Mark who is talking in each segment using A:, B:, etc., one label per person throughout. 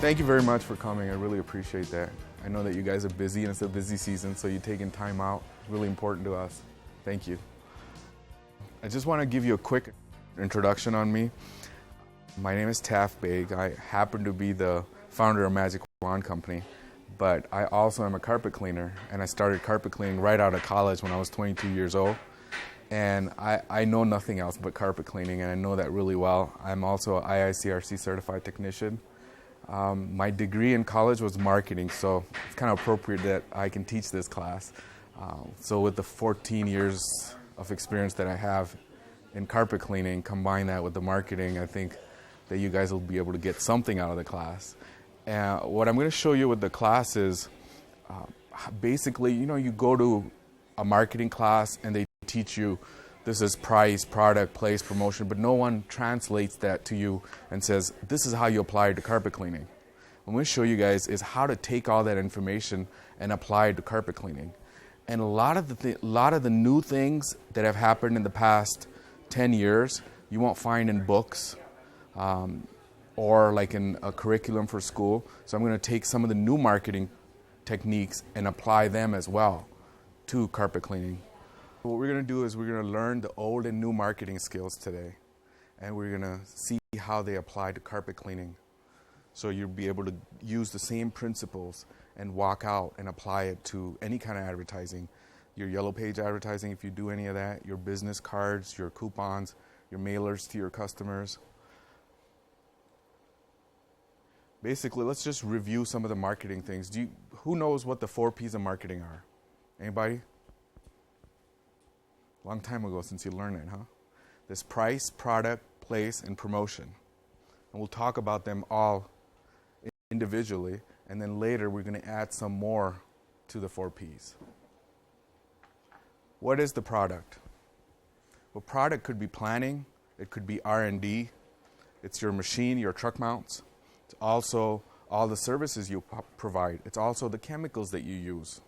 A: Thank you very much for coming. I really appreciate that. I know that you guys are busy and it's a busy season, so you taking time out is really important to us. Thank you. I just want to give you a quick introduction on me. My name is Taf Baig. I happen to be the founder of Magic Wand Company, but I also am a carpet cleaner, and I started carpet cleaning right out of college when I was 22 years old. And I know nothing else but carpet cleaning, and I know that really well. I'm also an IICRC certified technician. My degree in college was marketing, so it's kind of appropriate that I can teach this class. So with the 14 years of experience that I have in carpet cleaning, combine that with the marketing, I think that you guys will be able to get something out of the class. And what I'm going to show you with the class is basically, you go to a marketing class and they teach you this is price, product, place, promotion, but no one translates that to you and says, this is how you apply it to carpet cleaning. What I'm going to show you guys is how to take all that information and apply it to carpet cleaning. And a lot of the new things that have happened in the past 10 years, you won't find in books or like in a curriculum for school. So I'm going to take some of the new marketing techniques and apply them as well to carpet cleaning. What we're going to do is we're going to learn the old and new marketing skills today, and we're going to see how they apply to carpet cleaning. So you'll be able to use the same principles and walk out and apply it to any kind of advertising. Your yellow page advertising, if you do any of that, your business cards, your coupons, your mailers to your customers. Basically, let's just review some of the marketing things. Who knows what the 4 P's of marketing are? Anybody? Long time ago since you learned it, huh? There's price, product, place, and promotion. And we'll talk about them all individually, and then later we're going to add some more to the 4 P's. What is the product? Well, product could be planning, it could be R&D, it's your machine, your truck mounts, it's also all the services you provide, it's also the chemicals that you use.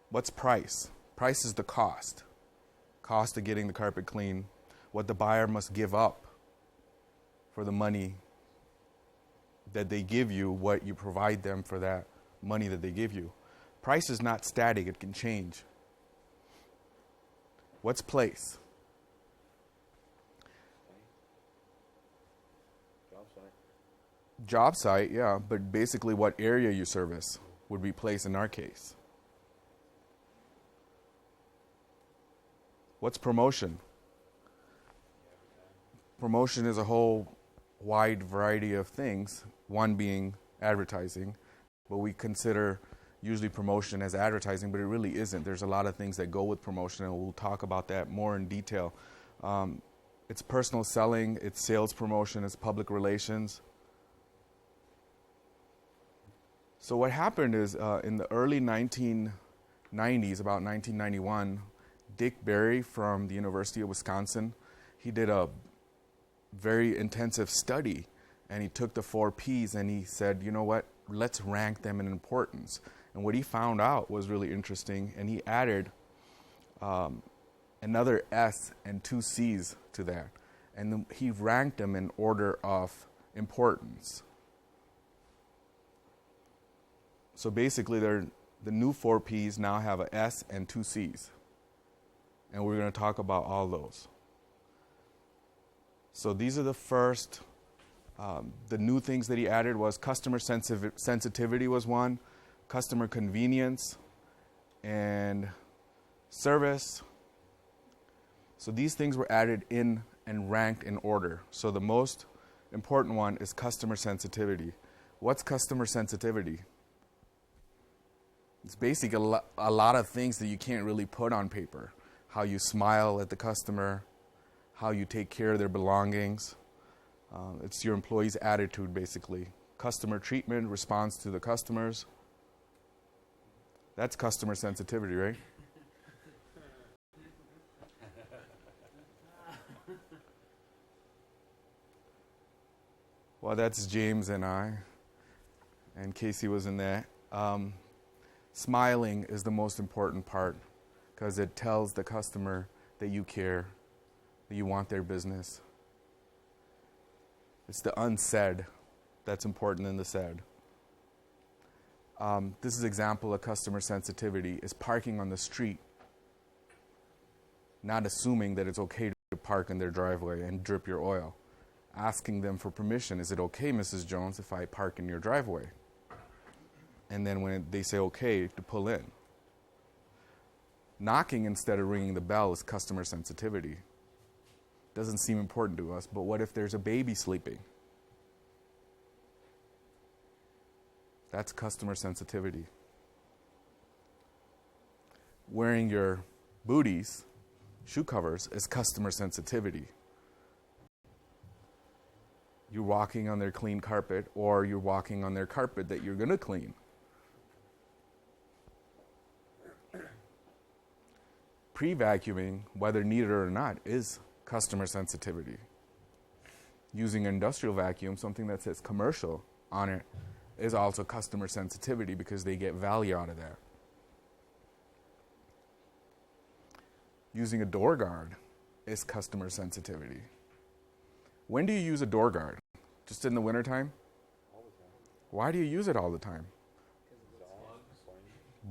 A: What's price? Price is the cost of getting the carpet clean, what the buyer must give up for the money that they give you, what you provide them for that money that they give you. Price is not static, it can change. What's place? Job site, yeah, but basically what area you service would be place in our case. What's promotion? Promotion is a whole wide variety of things, one being advertising, but we consider usually promotion as advertising, but it really isn't. There's a lot of things that go with promotion, and we'll talk about that more in detail. It's personal selling, it's sales promotion, it's public relations. So what happened is in the early 1990s, about 1991, Dick Berry from the University of Wisconsin, he did a very intensive study, and he took the 4 P's and he said, you know what, let's rank them in importance. And what he found out was really interesting, and he added another S and 2 C's to that. And he ranked them in order of importance. So basically, the new 4 P's now have an S and 2 C's. And we're going to talk about all those. So these are the first, the new things that he added was customer sensitivity was one, customer convenience, and service. So these things were added in and ranked in order. So the most important one is customer sensitivity. What's customer sensitivity? It's basically a lot of things that you can't really put on paper. How you smile at the customer, how you take care of their belongings. It's your employee's attitude, basically. Customer treatment, response to the customers. That's customer sensitivity, right? Well, that's James and I, and Casey was in that. Smiling is the most important part, because it tells the customer that you care, that you want their business. It's the unsaid that's important in the said. This is an example of customer sensitivity, is parking on the street, not assuming that it's okay to park in their driveway and drip your oil. Asking them for permission, is it okay, Mrs. Jones, if I park in your driveway? And then when they say okay, to pull in. Knocking instead of ringing the bell is customer sensitivity. Doesn't seem important to us, but what if there's a baby sleeping? That's customer sensitivity. Wearing your booties, shoe covers, is customer sensitivity. You're walking on their clean carpet, or you're walking on their carpet that you're going to clean. Pre-vacuuming, whether needed or not, is customer sensitivity. Using industrial vacuum, something that says commercial on it, is also customer sensitivity because they get value out of that. Using a door guard is customer sensitivity. When do you use a door guard? Just in the wintertime?
B: All the time.
A: Why do you use it all the time?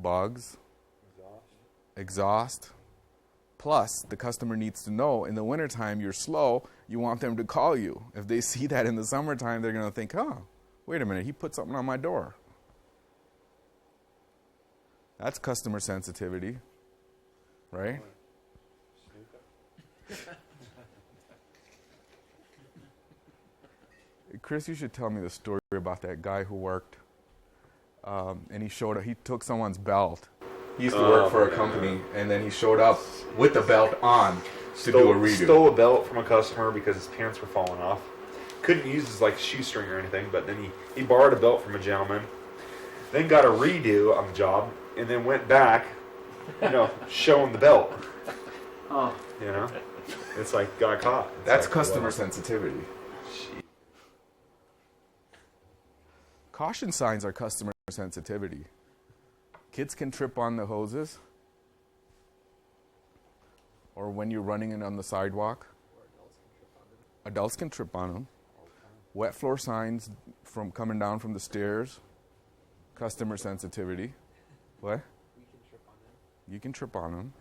A: Bugs. Exhaust. Plus, the customer needs to know in the wintertime you're slow, you want them to call you. If they see that in the summertime, they're going to think, oh, wait a minute, he put something on my door. That's customer sensitivity, right? Chris, you should tell me the story about that guy who worked, and he took someone's belt. He used to work for a company, and then he showed up with the belt on to do a redo.
B: Stole a belt from a customer because his pants were falling off. Couldn't use his shoestring or anything, but then he borrowed a belt from a gentleman, then got a redo on the job, and then went back, showing the belt.
C: Oh.
B: It's got caught.
A: That's customer sensitivity. Caution signs are customer sensitivity. Kids can trip on the hoses, or when you're running in on the sidewalk. Adults can trip on them. Wet floor signs from coming down from the stairs, customer sensitivity. What? You can trip on them.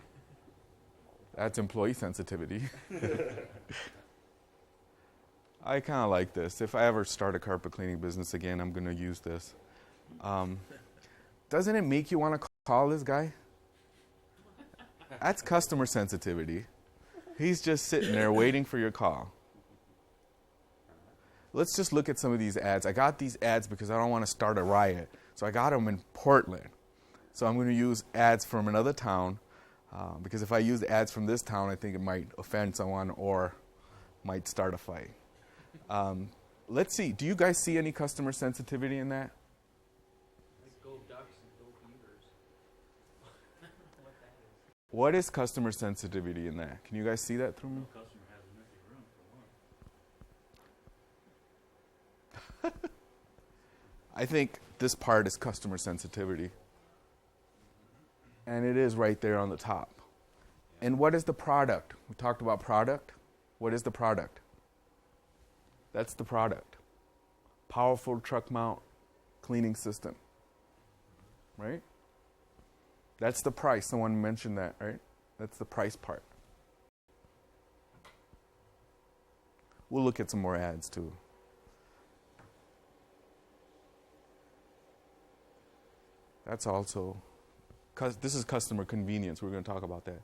A: That's employee sensitivity. I kind of like this. If I ever start a carpet cleaning business again, I'm going to use this. Doesn't it make you want to call this guy? That's customer sensitivity. He's just sitting there waiting for your call. Let's just look at some of these ads. I got these ads because I don't want to start a riot. So I got them in Portland. So I'm going to use ads from another town because if I use ads from this town, I think it might offend someone or might start a fight. Let's see. Do you guys see any customer sensitivity in that?
C: Go ducks and go beavers.
A: What is customer sensitivity in that? Can you guys see that through me?
C: The customer has an empty room for one.
A: I think this part is customer sensitivity. And it is right there on the top. And what is the product? We talked about product. What is the product? That's the product. Powerful truck mount cleaning system. Right? That's the price. Someone mentioned that, right? That's the price part. We'll look at some more ads too. That's also, this is customer convenience. We're going to talk about that.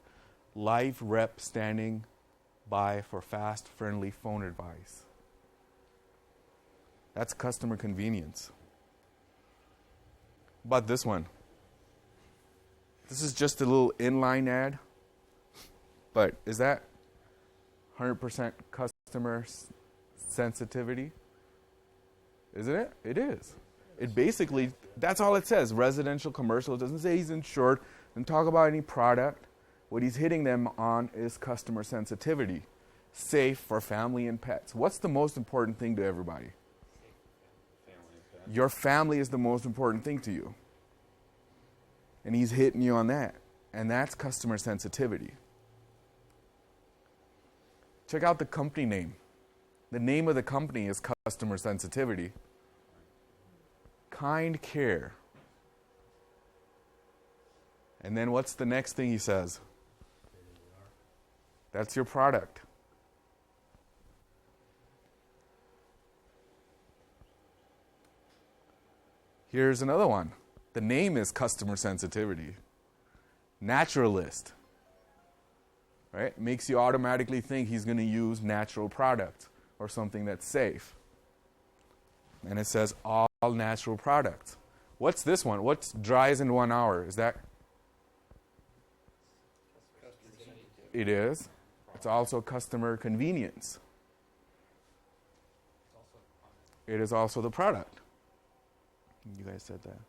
A: Live rep standing by for fast, friendly phone advice. That's customer convenience. How about this one? This is just a little inline ad, but is that 100% customer sensitivity? Isn't it? It is. It basically, that's all it says. Residential, commercial. It doesn't say he's insured. Doesn't talk about any product. What he's hitting them on is customer sensitivity. Safe for family and pets. What's the most important thing to everybody? Your family is the most important thing to you. And he's hitting you on that. And that's customer sensitivity. Check out the company name. The name of the company is Customer Sensitivity. Kind care. And then what's the next thing he says? That's your product. Here's another one. The name is Customer Sensitivity. Naturalist. Right? Makes you automatically think he's going to use natural products or something that's safe. And it says all natural products. What's this one? What dries in 1 hour? Is that? It is. It's also customer convenience. It is also the product. You guys said that.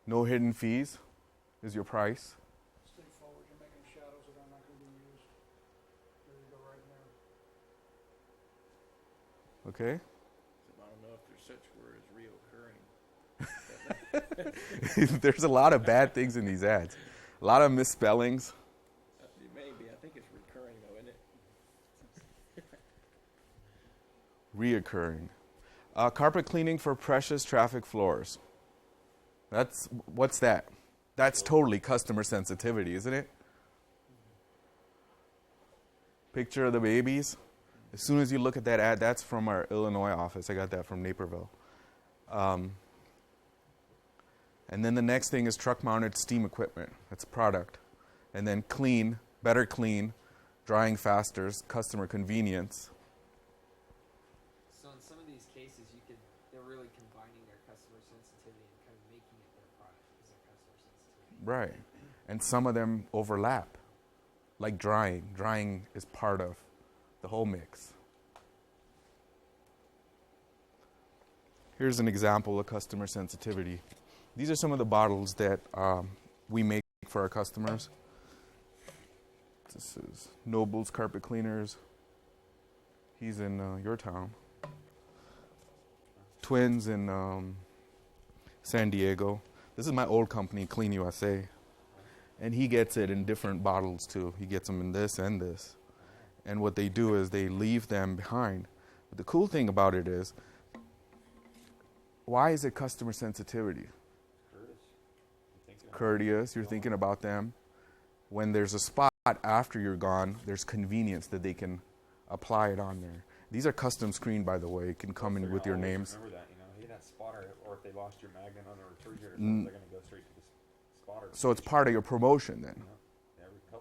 A: No hidden fees is your price.
D: Stay forward, you're making shadows that are not going to be used. There you go, right there.
A: Okay?
E: I don't know if there's such word as reoccurring.
A: There's a lot of bad things in these ads. A lot of misspellings.
E: Maybe. I think it's recurring, though, isn't it?
A: Reoccurring. Carpet cleaning for precious traffic floors. What's that? That's totally customer sensitivity, isn't it? Picture of the babies. As soon as you look at that ad, that's from our Illinois office. I got that from Naperville. And then the next thing is truck-mounted steam equipment. That's a product. And then clean, better clean, drying faster, customer convenience.
F: So in some of these cases, they're really combining their customer sensitivity and kind of making it their product as their customer sensitivity.
A: Right. And some of them overlap, like drying. Drying is part of the whole mix. Here's an example of customer sensitivity. These are some of the bottles that we make for our customers. This is Noble's Carpet Cleaners. He's in your town. Twins in San Diego. This is my old company, Clean USA. And he gets it in different bottles too. He gets them in this and this. And what they do is they leave them behind. But the cool thing about it is, why is it customer sensitivity? Courteous, you're thinking about them. When there's a spot after you're gone, there's convenience that they can apply it on there. These are custom screened, by the way. It can come in with your names.
B: Remember that, Hey, that spotter, or if they lost your magnet on the refrigerator, they're going to go straight to the spotter.
A: So it's part of your promotion then,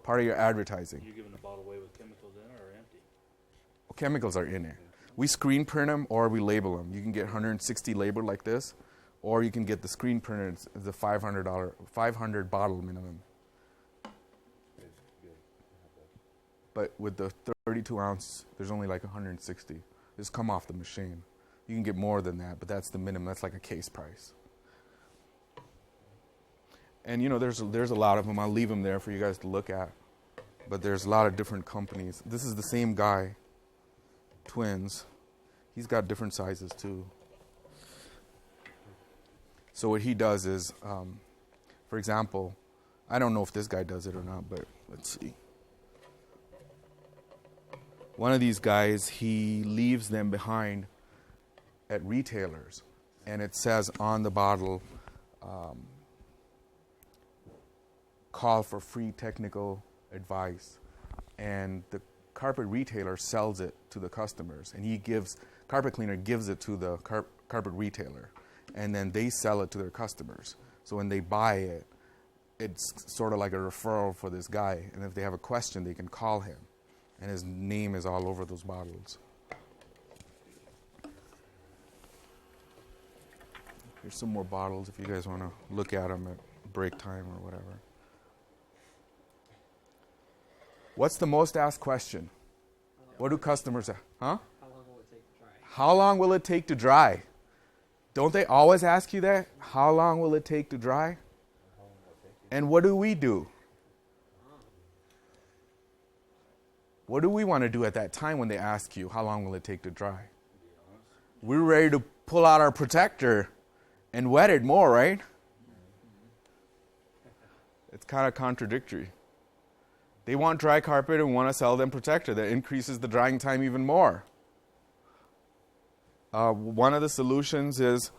A: part of your advertising.
C: You're giving the bottle away with chemicals in it or empty?
A: Chemicals are in there. We screen print them or we label them. You can get 160 labeled like this, or you can get the screen printed. It's the $500 bottle minimum. But with the 32 ounce, there's only like 160. Just come off the machine. You can get more than that, but that's the minimum. That's like a case price. And there's a lot of them. I'll leave them there for you guys to look at. But there's a lot of different companies. This is the same guy, Twins. He's got different sizes too. So what he does is, for example, I don't know if this guy does it or not, but let's see. One of these guys, he leaves them behind at retailers, and it says on the bottle, call for free technical advice. And the carpet retailer sells it to the customers, and carpet cleaner gives it to the carpet retailer, and then they sell it to their customers. So when they buy it, it's sort of like a referral for this guy, and if they have a question, they can call him. And his name is all over those bottles. Here's some more bottles if you guys want to look at them at break time or whatever. What's the most asked question? What do customers ask? Huh?
F: How long will it take to dry?
A: How long will it take to dry? Don't they always ask you that? How long will it take to dry? And what do we do? What do we want to do at that time when they ask you, how long will it take to dry? We're ready to pull out our protector and wet it more, right? It's kind of contradictory. They want dry carpet and want to sell them protector that increases the drying time even more. One of the solutions is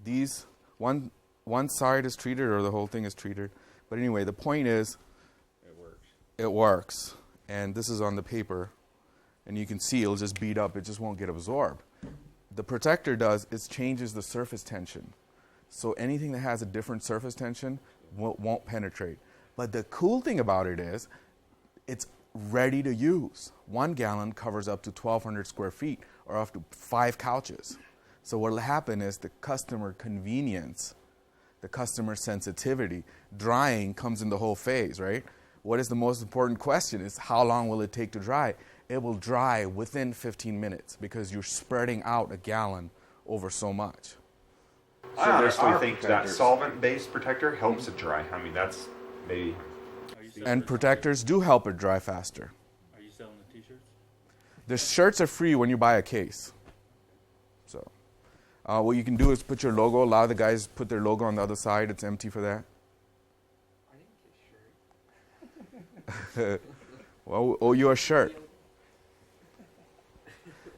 A: these, one side is treated or the whole thing is treated. But anyway, the point is, it works. And this is on the paper. And you can see it'll just bead up. It just won't get absorbed. The protector does is changes the surface tension. So anything that has a different surface tension won't penetrate. But the cool thing about it is it's ready to use. 1 gallon covers up to 1,200 square feet or up to 5 couches. So what will happen is the customer convenience, the customer sensitivity, drying comes in the whole phase, right? What is the most important question is how long will it take to dry? It will dry within 15 minutes because you're spreading out a gallon over so much.
B: I honestly think that solvent-based protector helps it dry. I mean, that's maybe...
A: And protectors do help it dry faster.
C: Are you selling the t-shirts?
A: The shirts are free when you buy a case. So what you can do is put your logo. A lot of the guys put their logo on the other side. It's empty for that.
F: I didn't get a shirt.
A: Well, owe you a shirt.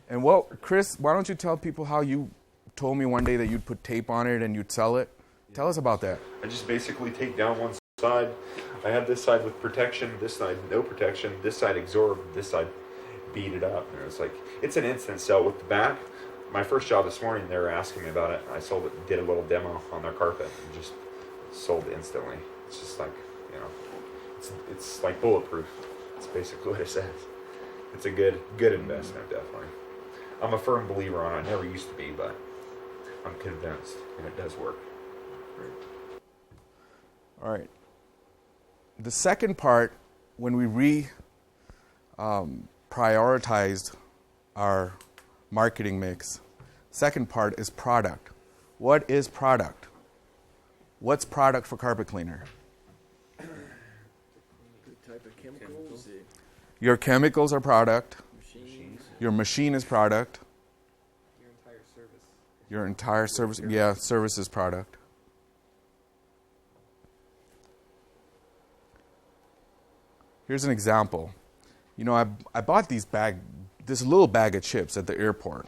A: And well, Chris, why don't you tell people how you told me one day that you'd put tape on it and you'd sell it? Tell us about that.
B: I just basically take down one side. I have this side with protection, this side no protection, this side absorbed, this side beat it up. And it's like, it's an instant sell with the back. My first job this morning, they were asking me about it. I sold it, did a little demo on their carpet and just sold instantly. It's just like, you know, it's like bulletproof. It's basically what it says. It's a good investment, definitely. I'm a firm believer on it. I never used to be, but I'm convinced, and it does work.
A: All right. The second part, when we prioritized our marketing mix, second part is product. What is product? What's product for carpet cleaner?
E: The type of chemicals,
A: Your chemicals are product.
E: machines.
A: Your machine is product.
F: Your entire service.
A: Your entire service, yeah, service is product. Here's an example. You know, I bought this little bag of chips at the airport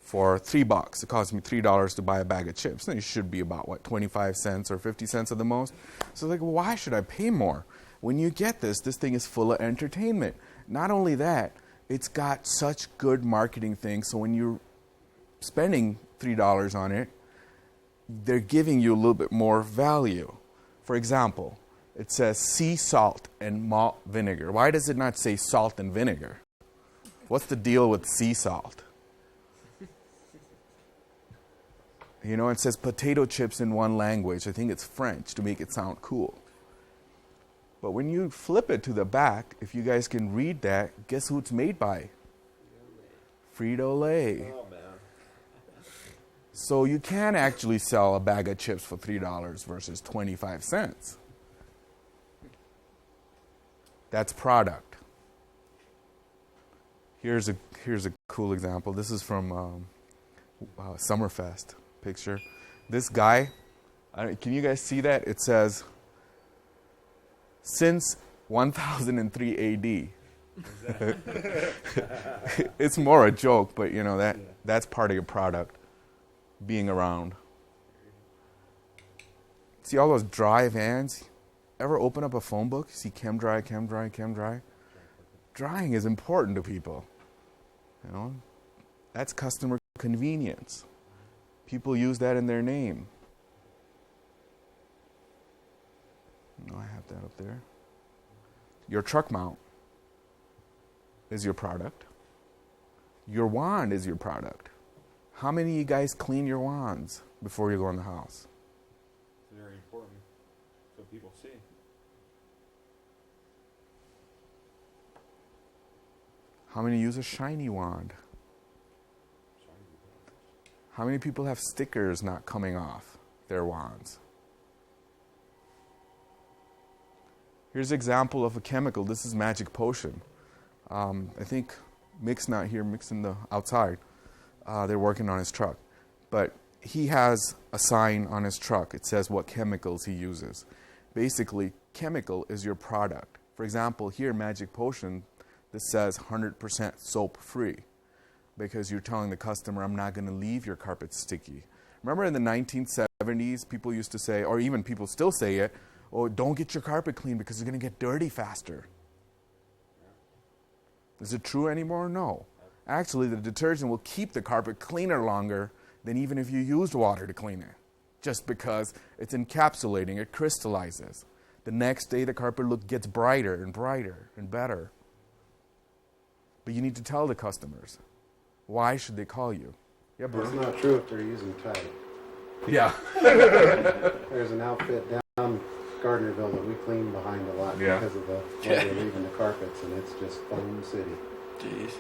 A: for $3. It cost me $3 to buy a bag of chips. And it should be about, 25 cents or 50 cents at the most. So like, why should I pay more? When you get this thing is full of entertainment. Not only that, it's got such good marketing things. So when you're spending $3 on it, they're giving you a little bit more value. For example, it says sea salt and malt vinegar. Why does it not say salt and vinegar? What's the deal with sea salt? You know, it says potato chips in one language. I think it's French to make it sound cool. But when you flip it to the back, if you guys can read that, guess who it's made by? Frito-Lay.
B: Oh, man.
A: So you can actually sell a bag of chips for $3 versus 25 cents. That's product. Here's a cool example. This is from Summerfest picture. This guy, can you guys see that? It says, since 1003 AD. It's more a joke, but you know, that's part of your product being around. See all those dry vans? Ever open up a phone book? See chem dry, chem dry, chem dry? Drying is important to people. You know, that's customer convenience. People use that in their name. No, I have that up there. Your truck mount is your product. Your wand is your product. How many of you guys clean your wands before you go in the house?
B: It's very important so people see.
A: How many use a shiny wand? How many people have stickers not coming off their wands? Here's an example of a chemical. This is Magic Potion. I think Mick's not here. Mick's in the outside. They're working on his truck. But he has a sign on his truck. It says what chemicals he uses. Basically, chemical is your product. For example, here, Magic Potion, this says 100% soap free, because you're telling the customer, I'm not going to leave your carpet sticky. Remember in the 1970s, people used to say, or even people still say it, oh, don't get your carpet clean because it's going to get dirty faster. Is it true anymore? No. Actually, the detergent will keep the carpet cleaner longer than even if you used water to clean it, just because it's encapsulating, it crystallizes. The next day, the carpet gets brighter and brighter and better. But you need to tell the customers. Why should they call you? Yeah,
G: Well,
A: Bruce?
G: it's not true if they're using Tide.
A: Yeah.
G: There's an outfit down Gardnerville that we clean behind a lot
A: Yeah.
G: because of the way they're leaving the carpets, and it's just foam city.
E: Jeez.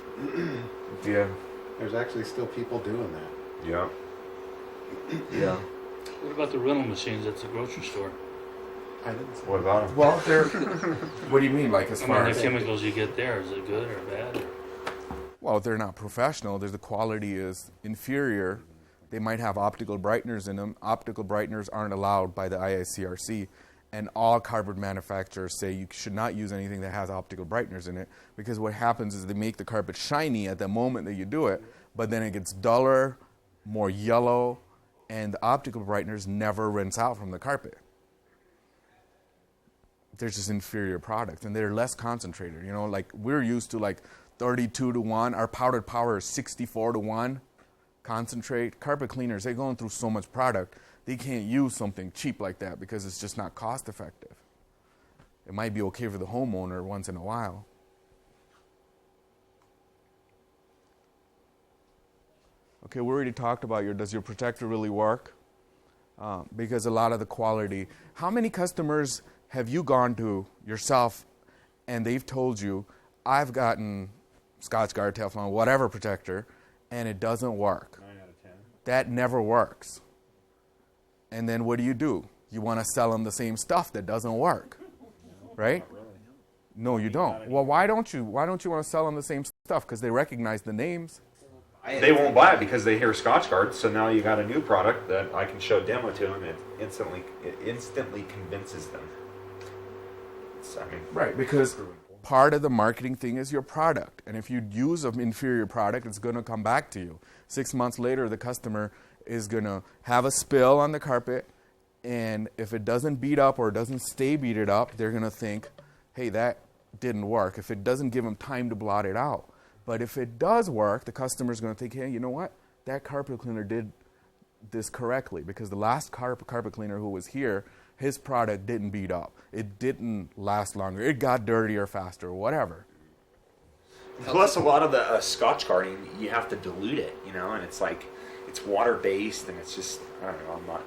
A: Yeah.
G: There's actually still people doing that.
B: Yeah.
A: Yeah.
C: What about the rental machines at the grocery store?
G: I didn't say
B: What about them?
A: Well, they're... What do you mean, like, as
C: I
A: far
C: mean,
A: as...
C: the chemicals you get there, is it good or bad? Or?
A: Well, they're not professional. The quality is inferior. They might have optical brighteners in them. Optical brighteners aren't allowed by the IICRC. And all carpet manufacturers say you should not use anything that has optical brighteners in it, because what happens is they make the carpet shiny at the moment that you do it, but then it gets duller, more yellow, and the optical brighteners never rinse out from the carpet. They're just inferior products, and they're less concentrated. You know, like we're used to like 32 to 1. Our powdered power is 64 to 1. Concentrate. Carpet cleaners, they're going through so much product, they can't use something cheap like that because it's just not cost effective. It might be okay for the homeowner once in a while. Okay, we already talked about does your protector really work? Because a lot of the quality, how many customers have you gone to yourself and they've told you, I've gotten Scotchgard, Teflon, whatever protector, and it doesn't work?
B: 9 out of 10.
A: That never works. And then what do? You want to sell them the same stuff that doesn't work, right?
B: Not really.
A: No, you don't. Well, why don't you? Why don't you want to sell them the same stuff? Because they recognize the names.
B: They won't buy it because they hear Scotchgard. So now you got a new product that I can show demo to them. It instantly convinces them.
A: Right, because part of the marketing thing is your product. And if you use an inferior product, it's going to come back to you. 6 months later, the customer is going to have a spill on the carpet. And if it doesn't beat up or doesn't stay beaten up, they're going to think, hey, that didn't work. If it doesn't give them time to blot it out. But if it does work, the customer's going to think, hey, you know what? That carpet cleaner did this correctly, because the last carpet cleaner who was here, his product didn't beat up. It didn't last longer. It got dirtier faster, whatever.
H: Plus, a lot of the Scotchgard, you have to dilute it, and it's like, it's water-based, and it's just, I don't know, I'm not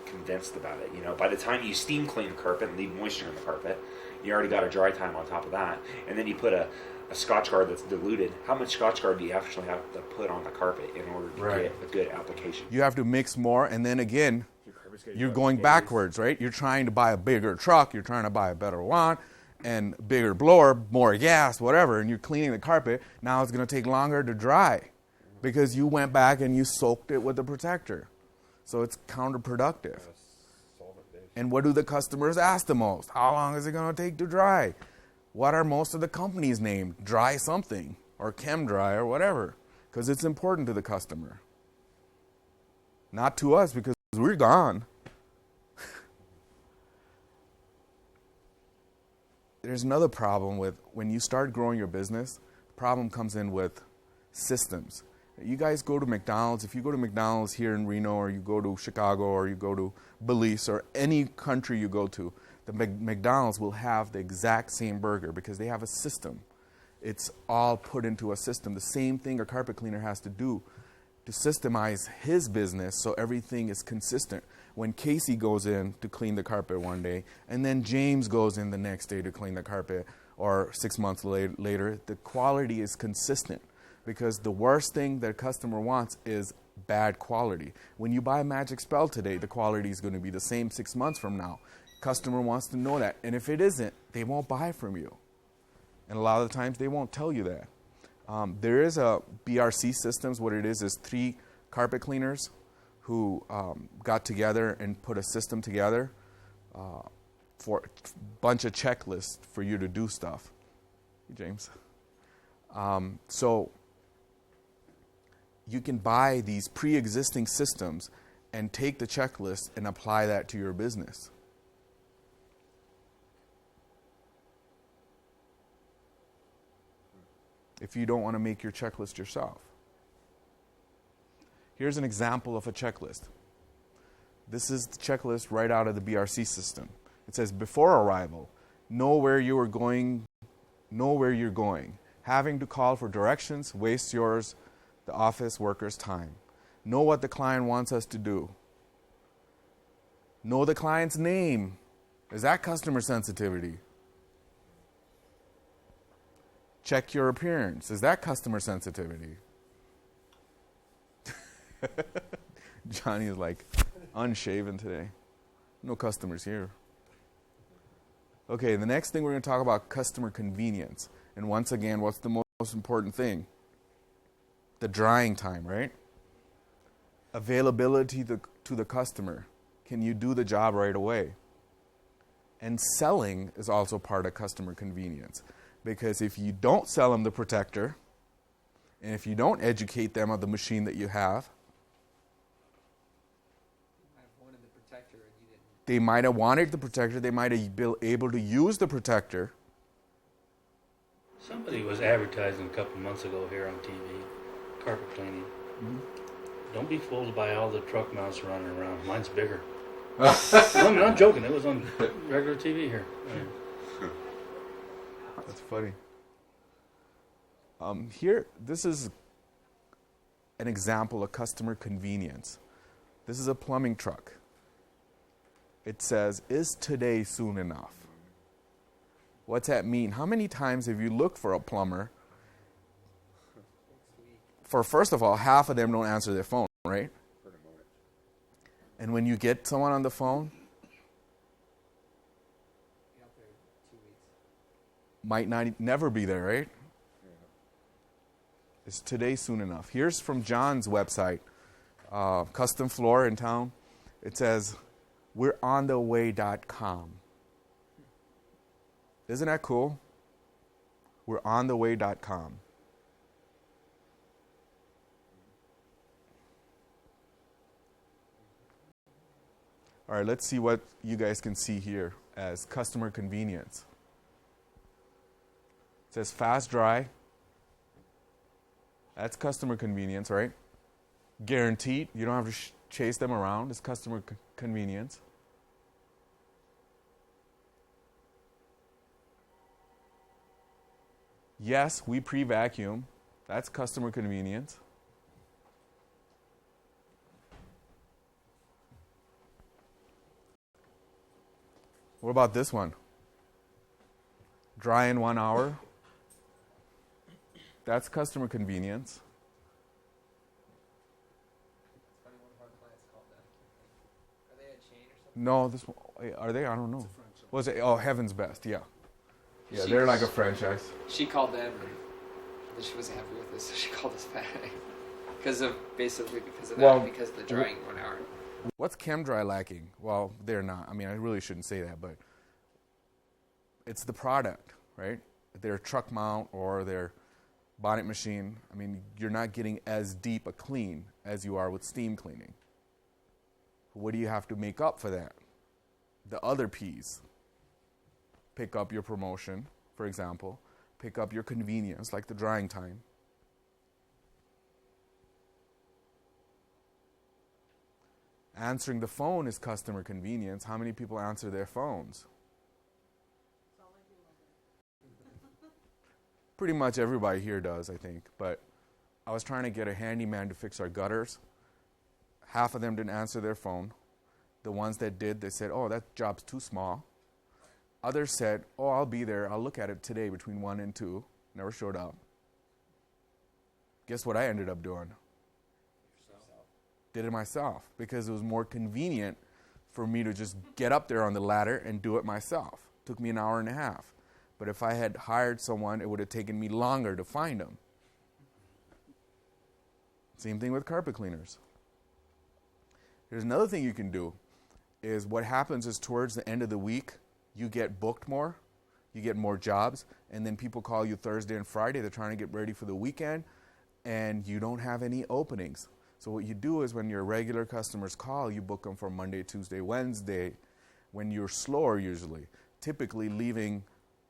H: convinced about it, By the time you steam clean the carpet and leave moisture in the carpet, you already got a dry time on top of that, and then you put a Scotchgard that's diluted. How much Scotchgard do you actually have to put on the carpet in order to get a good application?
A: You have to mix more, and then again, you're going backwards, right? You're trying to buy a bigger truck, you're trying to buy a better wand, and bigger blower, more gas, whatever, and you're cleaning the carpet. Now it's going to take longer to dry because you went back and you soaked it with the protector. So it's counterproductive. And what do the customers ask the most? How long is it going to take to dry? What are most of the companies named? Dry something, or Chem Dry, or whatever, because it's important to the customer. Not to us, because we're gone. There's another problem with when you start growing your business, the problem comes in with systems. You guys go to McDonald's. If you go to McDonald's here in Reno, or you go to Chicago, or you go to Belize, or any country you go to, the McDonald's will have the exact same burger because they have a system. It's all put into a system. The same thing a carpet cleaner has to do to systemize his business so everything is consistent. When Casey goes in to clean the carpet one day, and then James goes in the next day to clean the carpet, or 6 months later, the quality is consistent. Because the worst thing that a customer wants is bad quality. When you buy a Magic Spell today, the quality is going to be the same 6 months from now. Customer wants to know that. And if it isn't, they won't buy from you. And a lot of the times, they won't tell you that. There is a BRC Systems. What it is 3 carpet cleaners who got together and put a system together. for a bunch of checklists for you to do stuff. Hey, James. So you can buy these pre-existing systems and take the checklist and apply that to your business. If you don't want to make your checklist yourself. Here's an example of a checklist. This is the checklist right out of the BRC system. It says, before arrival, know where you are going, know where you're going. Having to call for directions wastes yours, the office worker's time. Know what the client wants us to do. Know the client's name. Is that customer sensitivity? Check your appearance. Is that customer sensitivity? Johnny is like unshaven today. No customers here. Okay, the next thing we're going to talk about customer convenience. And once again, what's the most important thing? The drying time, right? Availability to the customer. Can you do the job right away? And selling is also part of customer convenience. Because if you don't sell them the protector, and if you don't educate them on the machine that you have, they might have wanted the protector, they might have been able to use the protector.
C: Somebody was advertising a couple months ago here on TV, carpet cleaning. Mm-hmm. Don't be fooled by all the truck mounts running around. Mine's bigger. I'm not joking. It was on regular TV here.
A: That's funny. Here, this is an example of customer convenience. This is a plumbing truck. It says, is today soon enough? What's that mean? How many times have you looked for a plumber? For first of all, half of them don't answer their phone, right? And when you get someone on the phone, might not never be there, right? Is today soon enough? Here's from John's website, custom floor in town. It says, we're on the way.com. Isn't that cool? We're on the way.com. All right, let's see what you guys can see here as customer convenience. It says fast dry. That's customer convenience, right? Guaranteed. You don't have to chase them around. It's customer convenience. Yes, we pre-vacuum. That's customer convenience. What about this one? Dry in 1 hour. That's customer convenience.
F: Are they a chain or something?
A: No, this one, are they? I don't know. Was it? Oh, Heaven's Best. Yeah. Yeah, they're like a franchise.
F: She called them, and she wasn't happy with us, so she called us back. Because of that, because of the drying 1 hour.
A: What's ChemDry lacking? Well, they're not. I mean, I really shouldn't say that, but it's the product, right? Their truck mount or their bonnet machine. I mean, you're not getting as deep a clean as you are with steam cleaning. What do you have to make up for that? The other P's. Pick up your promotion, for example. Pick up your convenience, like the drying time. Answering the phone is customer convenience. How many people answer their phones? Pretty much everybody here does, I think. But I was trying to get a handyman to fix our gutters. Half of them didn't answer their phone. The ones that did, they said, oh, that job's too small. Others said, oh, I'll be there. I'll look at it today between 1 and 2. Never showed up. Guess what I ended up doing? Did it myself, because it was more convenient for me to just get up there on the ladder and do it myself. Took me an hour and a half. But if I had hired someone, it would have taken me longer to find them. Same thing with carpet cleaners. There's another thing you can do, is what happens is towards the end of the week, you get booked more, you get more jobs, and then people call you Thursday and Friday. They're trying to get ready for the weekend, and you don't have any openings. So what you do is when your regular customers call, you book them for Monday, Tuesday, Wednesday, when you're slower usually, typically leaving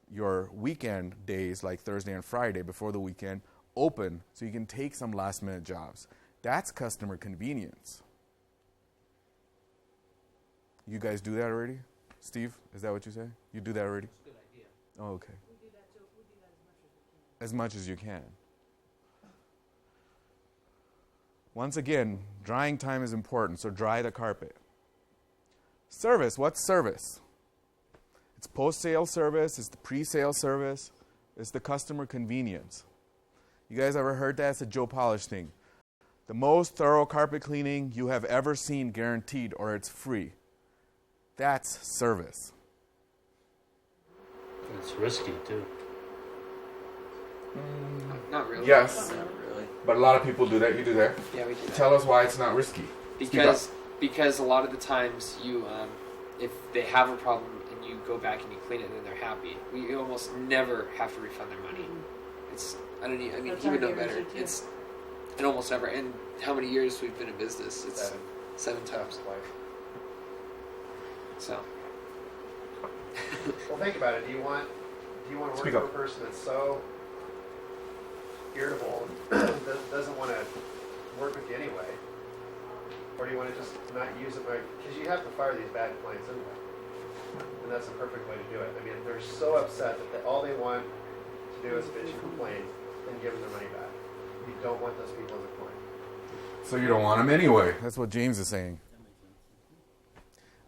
A: your weekend days like Thursday and Friday before the weekend open so you can take some last minute jobs. That's customer convenience. You guys do that already? Steve, is that what you say? You do that already?
C: That's a good idea.
A: Oh, okay.
D: We do that too. We do that as much as we can.
A: As much as you can. Once again, drying time is important, so dry the carpet. Service, what's service? It's post-sale service, it's the pre-sale service, it's the customer convenience. You guys ever heard that? It's a Joe Polish thing. The most thorough carpet cleaning you have ever seen, guaranteed, or it's free. That's service.
C: It's risky too.
F: Not really.
A: Yes,
E: Not really.
A: but a lot of people do that. You do that.
F: Yeah, we do that.
A: Tell us why it's not risky.
F: Because a lot of the times you if they have a problem and you go back and you clean it and then they're happy, we almost never have to refund their money. It's I mean
D: That's
F: he would
D: our
F: know better.
D: guarantee, too.
F: It's it almost never. And how many years we've been in business? It's 7 times. So
G: Well, think about it. Do you want to work
A: Speak
G: for a
A: up.
G: person that's so irritable and doesn't want to work with you anyway? Or do you want to just not use it? Because you have to fire these bad clients anyway. And that's the perfect way to do it. I mean, they're so upset that all they want to do is bitch and complain and give them their money back. You don't want those people as a client.
A: So you don't want them anyway. That's what James is saying.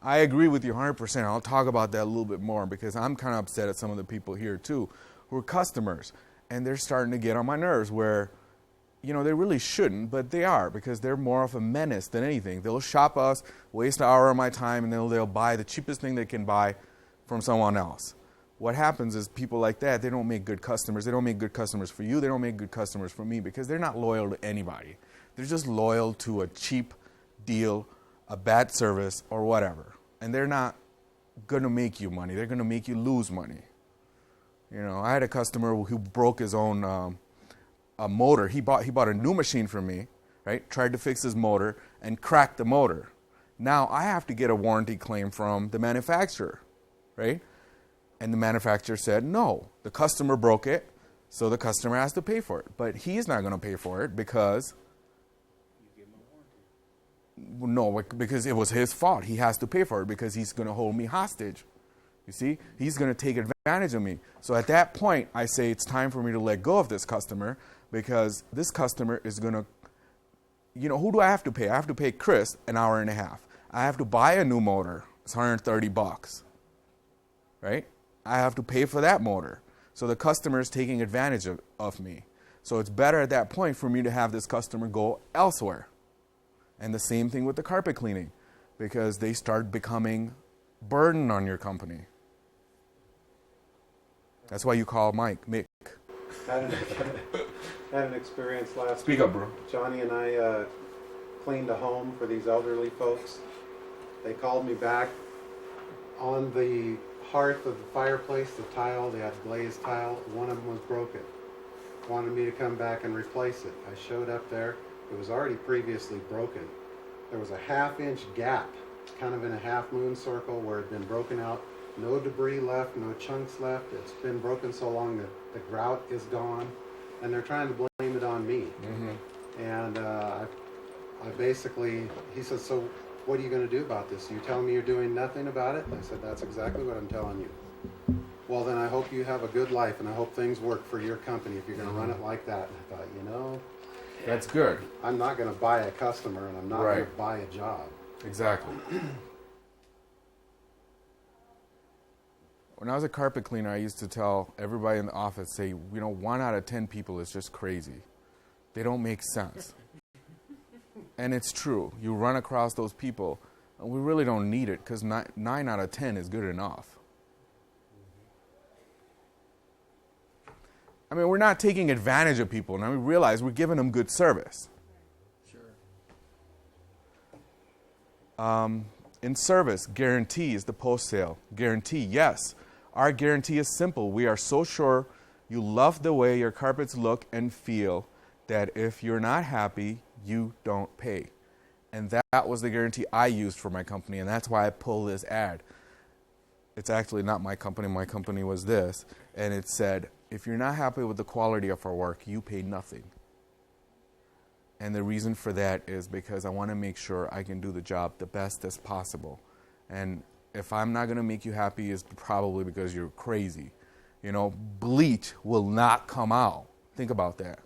A: I agree with you 100%. I'll talk about that a little bit more because I'm kind of upset at some of the people here too who are customers. And they're starting to get on my nerves where, you know, they really shouldn't, but they are because they're more of a menace than anything. They'll shop us, waste an hour of my time, and they'll buy the cheapest thing they can buy from someone else. What happens is people like that, they don't make good customers. They don't make good customers for you. They don't make good customers for me because they're not loyal to anybody. They're just loyal to a cheap deal, a bad service, or whatever. And they're not going to make you money. They're going to make you lose money. You know, I had a customer who broke his own a motor. He bought a new machine from me, right? Tried to fix his motor and cracked the motor. Now I have to get a warranty claim from the manufacturer, right? And the manufacturer said, no, the customer broke it, so the customer has to pay for it. But he's not going to pay for it because because it was his fault. He has to pay for it because he's going to hold me hostage. You see? He's going to take advantage of me. So at that point, I say it's time for me to let go of this customer because this customer is going to, you know, who do I have to pay? I have to pay Chris an hour and a half. I have to buy a new motor. It's $130, right? I have to pay for that motor. So the customer is taking advantage of me. So it's better at that point for me to have this customer go elsewhere. And the same thing with the carpet cleaning because they start becoming burden on your company. That's why you call Mick.
G: Had an experience last
A: Speak up, bro.
G: Johnny and I cleaned a home for these elderly folks. They called me back on the hearth of the fireplace, the tile, they had glazed tile. One of them was broken. Wanted me to come back and replace it. I showed up there. It was already previously broken. There was a half-inch gap, kind of in a half-moon circle where it had been broken out. No debris left, no chunks left. It's been broken so long that the grout is gone, and they're trying to blame it on me.
A: Mm-hmm.
G: And I basically, he said, so what are you going to do about this? You telling me you're doing nothing about it? And I said, that's exactly what I'm telling you. Well, then I hope you have a good life, and I hope things work for your company if you're going to run it like that. And I thought, you know,
A: That's good.
G: I'm not going to buy a customer, and I'm not going to buy a job.
A: Exactly. When I was a carpet cleaner, I used to tell everybody in the office, say, you know, 1 out of 10 people is just crazy. They don't make sense. And it's true. You run across those people, and we really don't need it because 9 out of 10 is good enough. I mean, we're not taking advantage of people. Now we realize we're giving them good service.
E: Sure.
A: In service, guarantee is the post-sale. Guarantee, yes. Our guarantee is simple. We are so sure you love the way your carpets look and feel that if you're not happy, you don't pay. And that was the guarantee I used for my company, and that's why I pulled this ad. It's actually not my company. My company was this. And it said, if you're not happy with the quality of our work, you pay nothing. And the reason for that is because I want to make sure I can do the job the best as possible. And if I'm not going to make you happy, it's probably because you're crazy. You know, bleach will not come out. Think about that,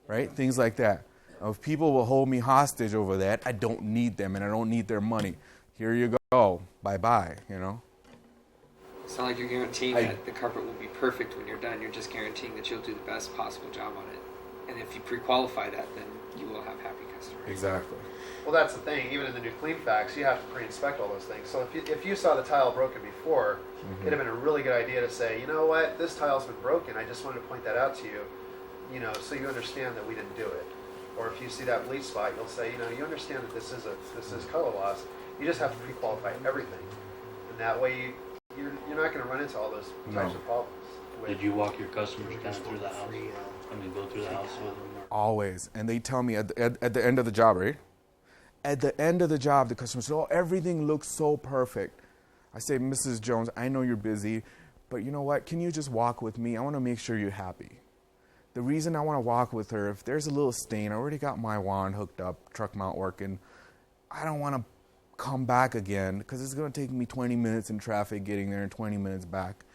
A: right? Things like that. If people will hold me hostage over that, I don't need them and I don't need their money. Here you go. Bye-bye, you know?
F: It's not like you're guaranteeing that the carpet will be perfect when you're done. You're just guaranteeing that you'll do the best possible job on it. And if you pre-qualify that, then you will have happy customers.
A: Exactly.
I: Well, that's the thing. Even in the new Cleanfax, you have to pre-inspect all those things. So if you saw the tile broken before, it'd have been a really good idea to say, you know what, this tile's been broken. I just wanted to point that out to you, you know, so you understand that we didn't do it. Or if you see that bleach spot, you'll say, you know, you understand that this is color loss. You just have to pre-qualify everything, and that way you're not going to run into all those types of problems.
C: Did you walk your customers down through the house? I mean, go through the house with them?
A: Always. And they tell me at the end of the job, right? At the end of the job, the customer says, oh, everything looks so perfect. I say, Mrs. Jones, I know you're busy, but you know what? Can you just walk with me? I want to make sure you're happy. The reason I want to walk with her, if there's a little stain, I already got my wand hooked up, truck mount working. I don't want to come back again because it's going to take me 20 minutes in traffic getting there and 20 minutes back.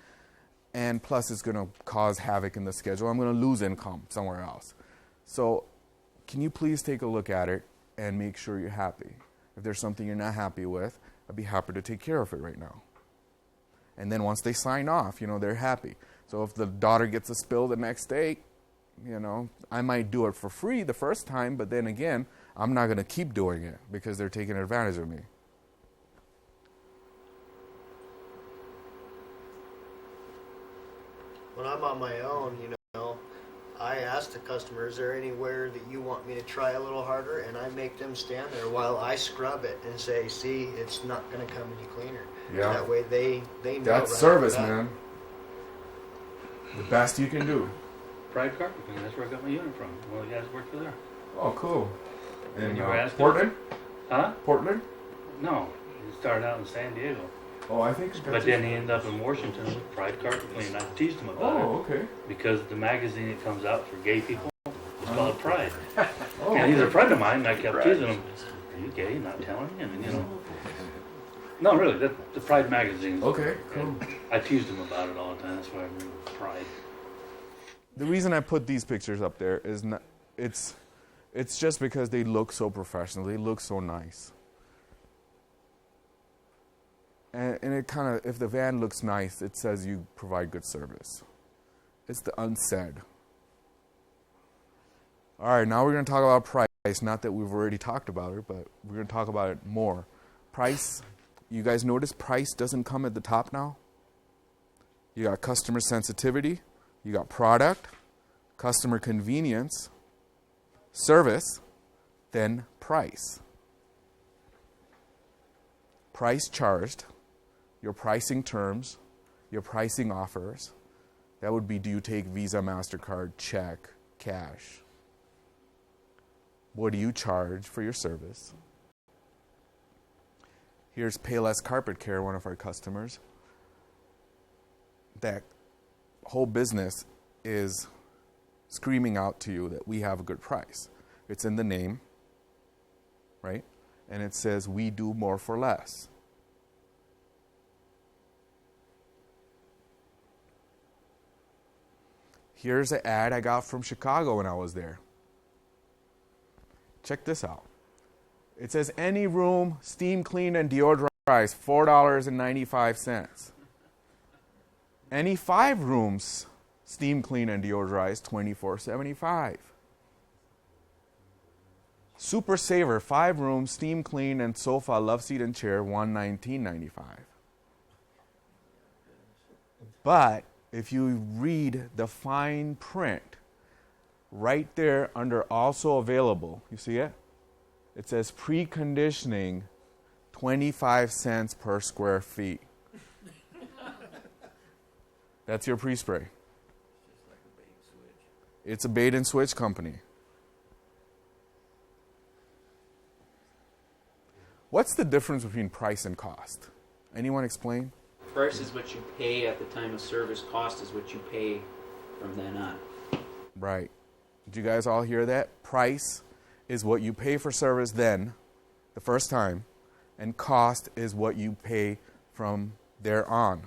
A: And plus it's going to cause havoc in the schedule. I'm going to lose income somewhere else. So can you please take a look at it and make sure you're happy? If there's something you're not happy with, I'd be happy to take care of it right now. And then once they sign off, you know, they're happy. So if the daughter gets a spill the next day, you know, I might do it for free the first time, but then again, I'm not going to keep doing it because they're taking advantage of me.
J: When I'm on my own, you know, I ask the customer, is there anywhere that you want me to try a little harder? And I make them stand there while I scrub it and say, see, it's not going to come any cleaner.
A: Yeah.
J: That way they know.
A: That's
J: right
A: service,
J: off the bat.
A: man. The best you can do.
C: Pride Carpet Cleaning, that's where I got my unit from. Well, you guys work for there.
A: Oh, cool.
C: And
A: In
C: you were asking?
A: Portland?
C: Huh?
A: Portland?
C: No, he started out in San Diego.
A: Oh, I think.
C: But then he ended up in Washington with Pride Carpet Cleaning. I teased him about it.
A: Oh, okay.
C: Because the magazine that comes out for gay people is called Pride.
A: Oh,
C: And he's a
A: okay.
C: friend of mine, and I kept teasing him. Are you gay? Not telling me? And, you know. No, really, the Pride magazine.
A: Okay, cool.
C: And I teased him about it all the time. That's why I remember Pride.
A: The reason I put these pictures up there is not, it's just because they look so professional. They look so nice. And it kind of, if the van looks nice, it says you provide good service. It's the unsaid. All right, now we're going to talk about price. Not that we've already talked about it, but we're going to talk about it more. Price, you guys notice price doesn't come at the top now? You got customer sensitivity. You got product, customer convenience, service, then price. Price charged, your pricing terms, your pricing offers. That would be, do you take Visa, MasterCard, check, cash? What do you charge for your service? Here's Payless Carpet Care, one of our customers. That whole business is screaming out to you that we have a good price. It's in the name, right? And it says we do more for less. Here's an ad I got from Chicago when I was there. Check this out. It says any room, steam clean and deodorize, $4.95. Any 5 rooms, steam clean and deodorize, $24.75. Super Saver, 5 rooms, steam clean and sofa, love seat and chair, $119.95. But if you read the fine print, right there under also available, you see it? It says preconditioning, 25 cents per square feet. That's your pre-spray. It's a bait and switch company. What's the difference between price and cost? Anyone explain?
E: Price is what you pay at the time of service. Cost is what you pay from then on.
A: Right. Did you guys all hear that? Price is what you pay for service then, the first time, and cost is what you pay from there on.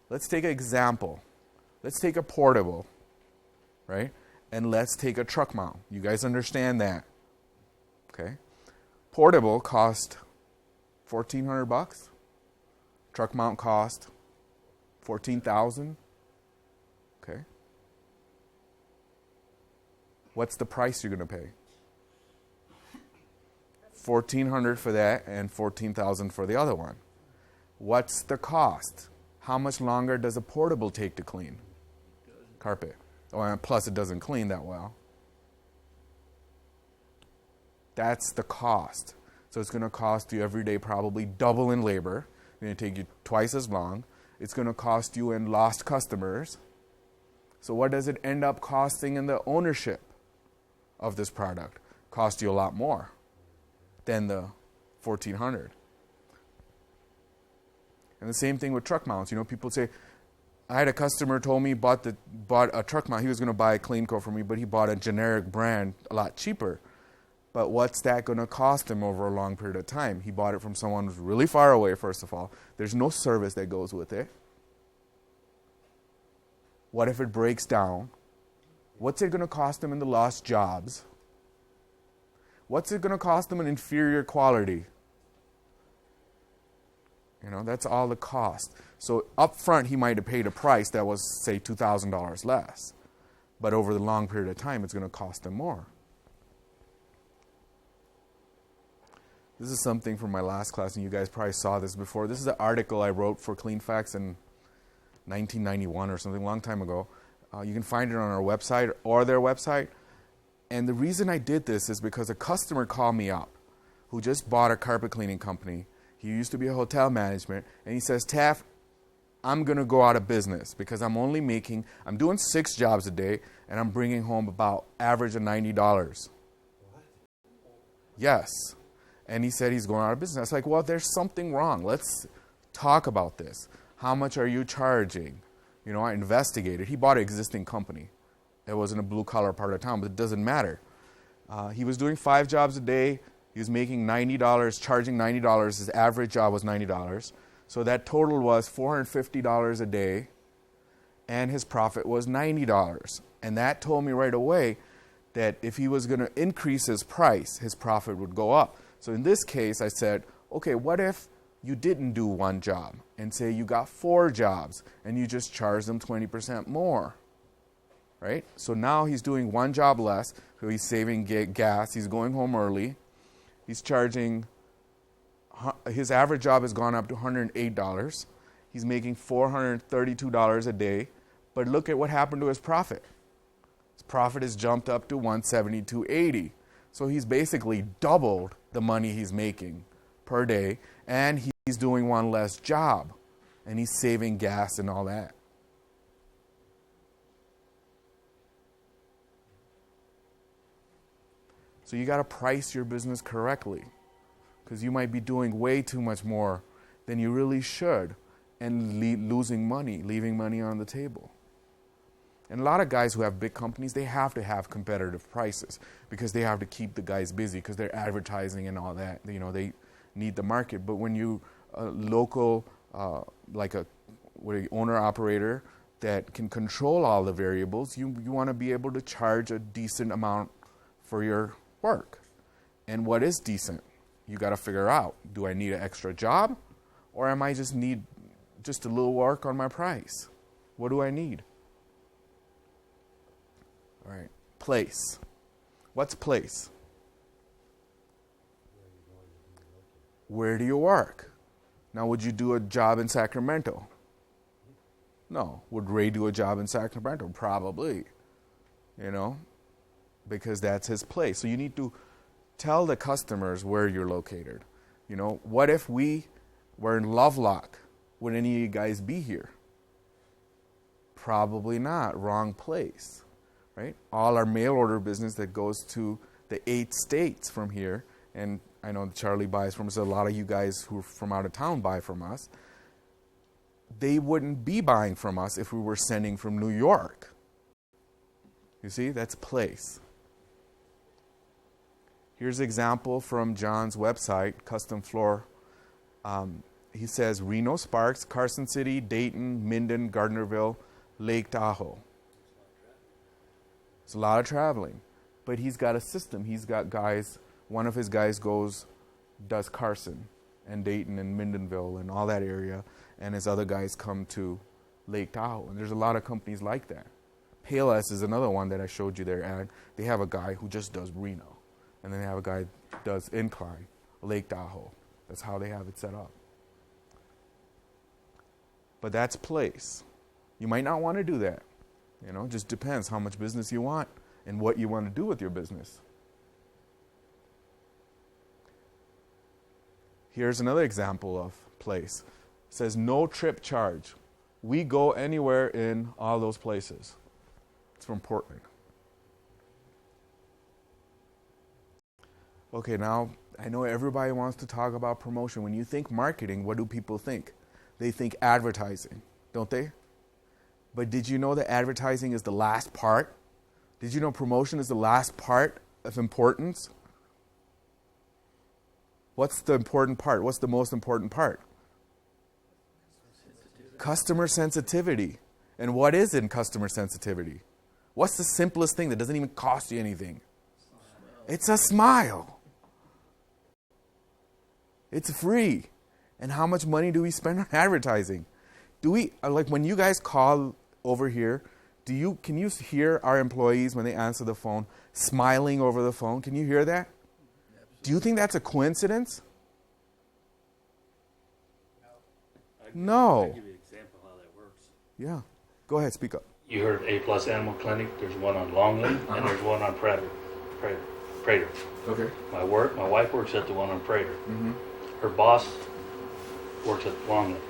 A: Let's take an example. Let's take a portable, right? And let's take a truck mount. You guys understand that? Okay. Portable cost $1,400. Truck mount cost $14,000. Okay. What's the price you're going to pay? $1,400 for that and $14,000 for the other one. What's the cost? How much longer does a portable take to clean? Carpet. Oh, and plus it doesn't clean that well. That's the cost. So it's going to cost you every day probably double in labor. It's going to take you twice as long. It's going to cost you in lost customers. So what does it end up costing in the ownership of this product? Cost you a lot more than the $1,400. And the same thing with truck mounts. You know, people say, I had a customer told me bought a truck mount. He was going to buy a Cleanco for me, but he bought a generic brand a lot cheaper. But what's that going to cost him over a long period of time? He bought it from someone who's really far away, first of all. There's no service that goes with it. What if it breaks down? What's it going to cost him in the lost jobs? What's it going to cost him in inferior quality? You know, that's all the cost. So up front, he might have paid a price that was, say, $2,000 less. But over the long period of time, it's going to cost him more. This is something from my last class, and you guys probably saw this before. This is an article I wrote for Cleanfax in 1991 or something, a long time ago. You can find it on our website or their website. And the reason I did this is because a customer called me up who just bought a carpet cleaning company. He used to be a hotel management, and he says, Taf, I'm going to go out of business because I'm doing 6 jobs a day, and I'm bringing home about average of $90. What? Yes. And he said he's going out of business. I was like, well, there's something wrong. Let's talk about this. How much are you charging? You know, I investigated. He bought an existing company. It was in a blue-collar part of town, but it doesn't matter. He was doing 5 jobs a day. He was making $90, charging $90. His average job was $90. So that total was $450 a day, and his profit was $90. And that told me right away that if he was going to increase his price, his profit would go up. So in this case, I said, okay, what if you didn't do 1 job and say you got 4 jobs and you just charge them 20% more, right? So now he's doing 1 job less, so he's saving gas, he's going home early, he's charging, his average job has gone up to $108, he's making $432 a day, but look at what happened to his profit. His profit has jumped up to $172.80. So he's basically doubled the money he's making per day, and he's doing 1 less job, and he's saving gas and all that. So you got to price your business correctly, because you might be doing way too much more than you really should and losing money, leaving money on the table. And a lot of guys who have big companies, they have to have competitive prices because they have to keep the guys busy because they're advertising and all that. You know, they need the market. But when you local, like a owner-operator that can control all the variables, you want to be able to charge a decent amount for your work. And what is decent? You got to figure out, do I need an extra job, or am I just need just a little work on my price? What do I need? All right, place. What's place? Where do you work? Now, would you do a job in Sacramento? No. Would Ray do a job in Sacramento? Probably. You know, because that's his place. So you need to tell the customers where you're located. You know, what if we were in Lovelock? Would any of you guys be here? Probably not. Wrong place, right? All our mail order business that goes to the 8 states from here, and I know Charlie buys from us, a lot of you guys who are from out of town buy from us. They wouldn't be buying from us if we were sending from New York. You see, that's place. Here's an example from John's website, Custom Floor. He says Reno, Sparks, Carson City, Dayton, Minden, Gardnerville, Lake Tahoe. It's a lot of traveling. But he's got a system. He's got guys, one of his guys does Carson and Dayton and Mindenville and all that area, and his other guys come to Lake Tahoe. And there's a lot of companies like that. Payless is another one that I showed you there, and they have a guy who just does Reno. And then they have a guy who does Incline, Lake Tahoe. That's how they have it set up. But that's place. You might not want to do that. You know, it just depends how much business you want and what you want to do with your business. Here's another example of place. It says no trip charge. We go anywhere in all those places. It's from Portland. Okay, now I know everybody wants to talk about promotion. When you think marketing, what do people think? They think advertising, don't they? But did you know that advertising is the last part? Did you know promotion is the last part of importance? What's the important part? What's the most important part? Customer sensitivity. And what is in customer sensitivity? What's the simplest thing that doesn't even cost you anything? It's a smile. It's free. And how much money do we spend on advertising? Do we, like when you guys call over here, can you hear our employees when they answer the phone smiling over the phone? Can you hear that? Do you think that's a coincidence? No.
C: I'll give you an example how that works.
A: Yeah. Go ahead, speak up.
C: You heard A Plus Animal Clinic. There's one on Longley, and there's one on Prater.
A: Okay.
C: My wife works at the one on Prater.
A: Mm-hmm.
C: Her boss works at Longley.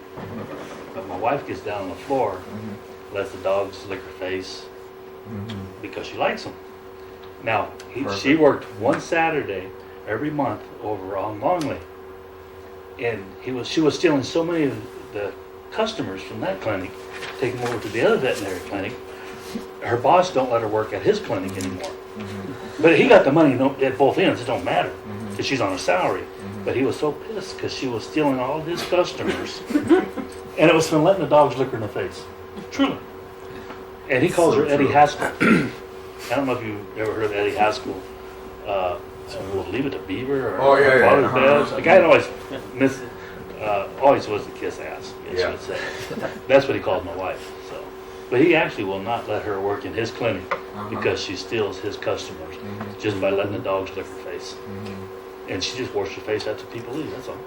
C: But my wife gets down on the floor, lets the dogs lick her face because she likes them. Now, she worked one Saturday every month over on Longley. And she was stealing so many of the customers from that clinic, taking them over to the other veterinary clinic. Her boss don't let her work at his clinic anymore. But he got the money at both ends. It don't matter because she's on a salary. But he was so pissed because she was stealing all his customers. And it was from letting the dogs lick her in the face. Truly. And he calls her Eddie Haskell. I don't know if you ever heard of Eddie Haskell. We'll leave it to Beaver or Father's Beds. The guy that always was the kiss ass. I would say. That's what he called my wife. So, but he actually will not let her work in his clinic because she steals his customers just by letting the dogs lick her face. And she just washes her face after people leave. That's all.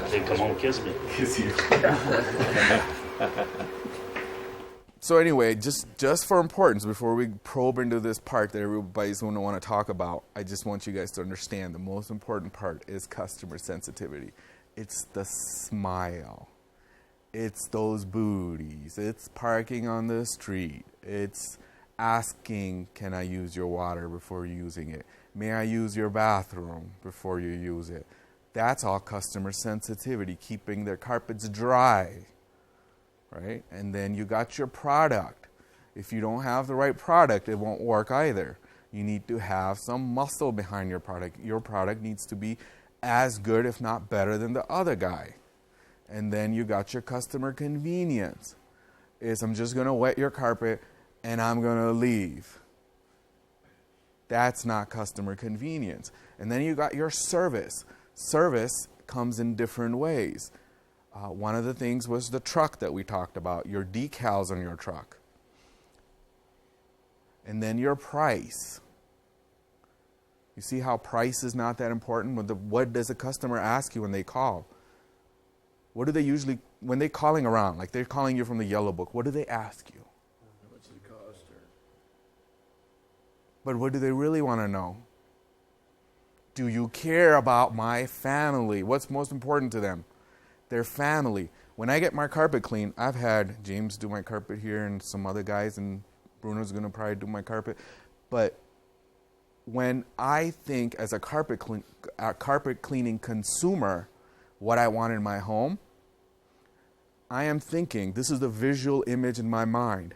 C: They come home and kiss me.
A: Kiss you. So anyway, just for importance, before we probe into this part that everybody's going to want to talk about, I just want you guys to understand the most important part is customer sensitivity. It's the smile. It's those booties. It's parking on the street. It's asking, can I use your water before using it? May I use your bathroom before you use it? That's all customer sensitivity, keeping their carpets dry. Right? And then you got your product. If you don't have the right product, it won't work either. You need to have some muscle behind your product. Your product needs to be as good, if not better, than the other guy. And then you got your customer convenience. I'm just going to wet your carpet and I'm going to leave. That's not customer convenience. And then you got your service. Service comes in different ways. One of the things was the truck that we talked about, your decals on your truck. And then your price. You see how price is not that important? What does a customer ask you when they call? What do they usually, when they're calling around, like they're calling you from the yellow book, what do they ask you?
K: How much does it cost?
A: But what do they really want to know? Do you care about my family? What's most important to them? Their family. When I get my carpet clean, I've had James do my carpet here and some other guys, and Bruno's going to probably do my carpet. But when I think as a carpet cleaning consumer, what I want in my home, I am thinking, this is the visual image in my mind,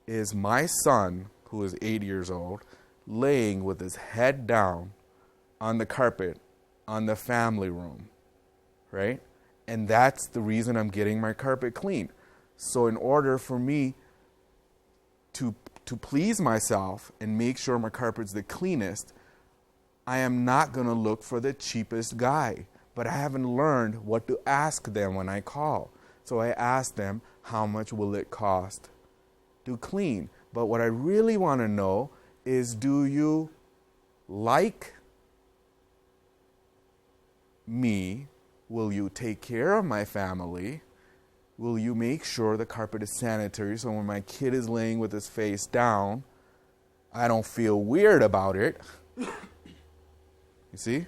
A: is my son, who is 8 years old, laying with his head down on the carpet on the family room, right? And that's the reason I'm getting my carpet clean. So in order for me to please myself and make sure my carpet's the cleanest, I am not going to look for the cheapest guy. But I haven't learned what to ask them when I call. So I ask them, how much will it cost to clean? But what I really want to know is, do you like me? Will you take care of my family? Will you make sure the carpet is sanitary so when my kid is laying with his face down, I don't feel weird about it? You see?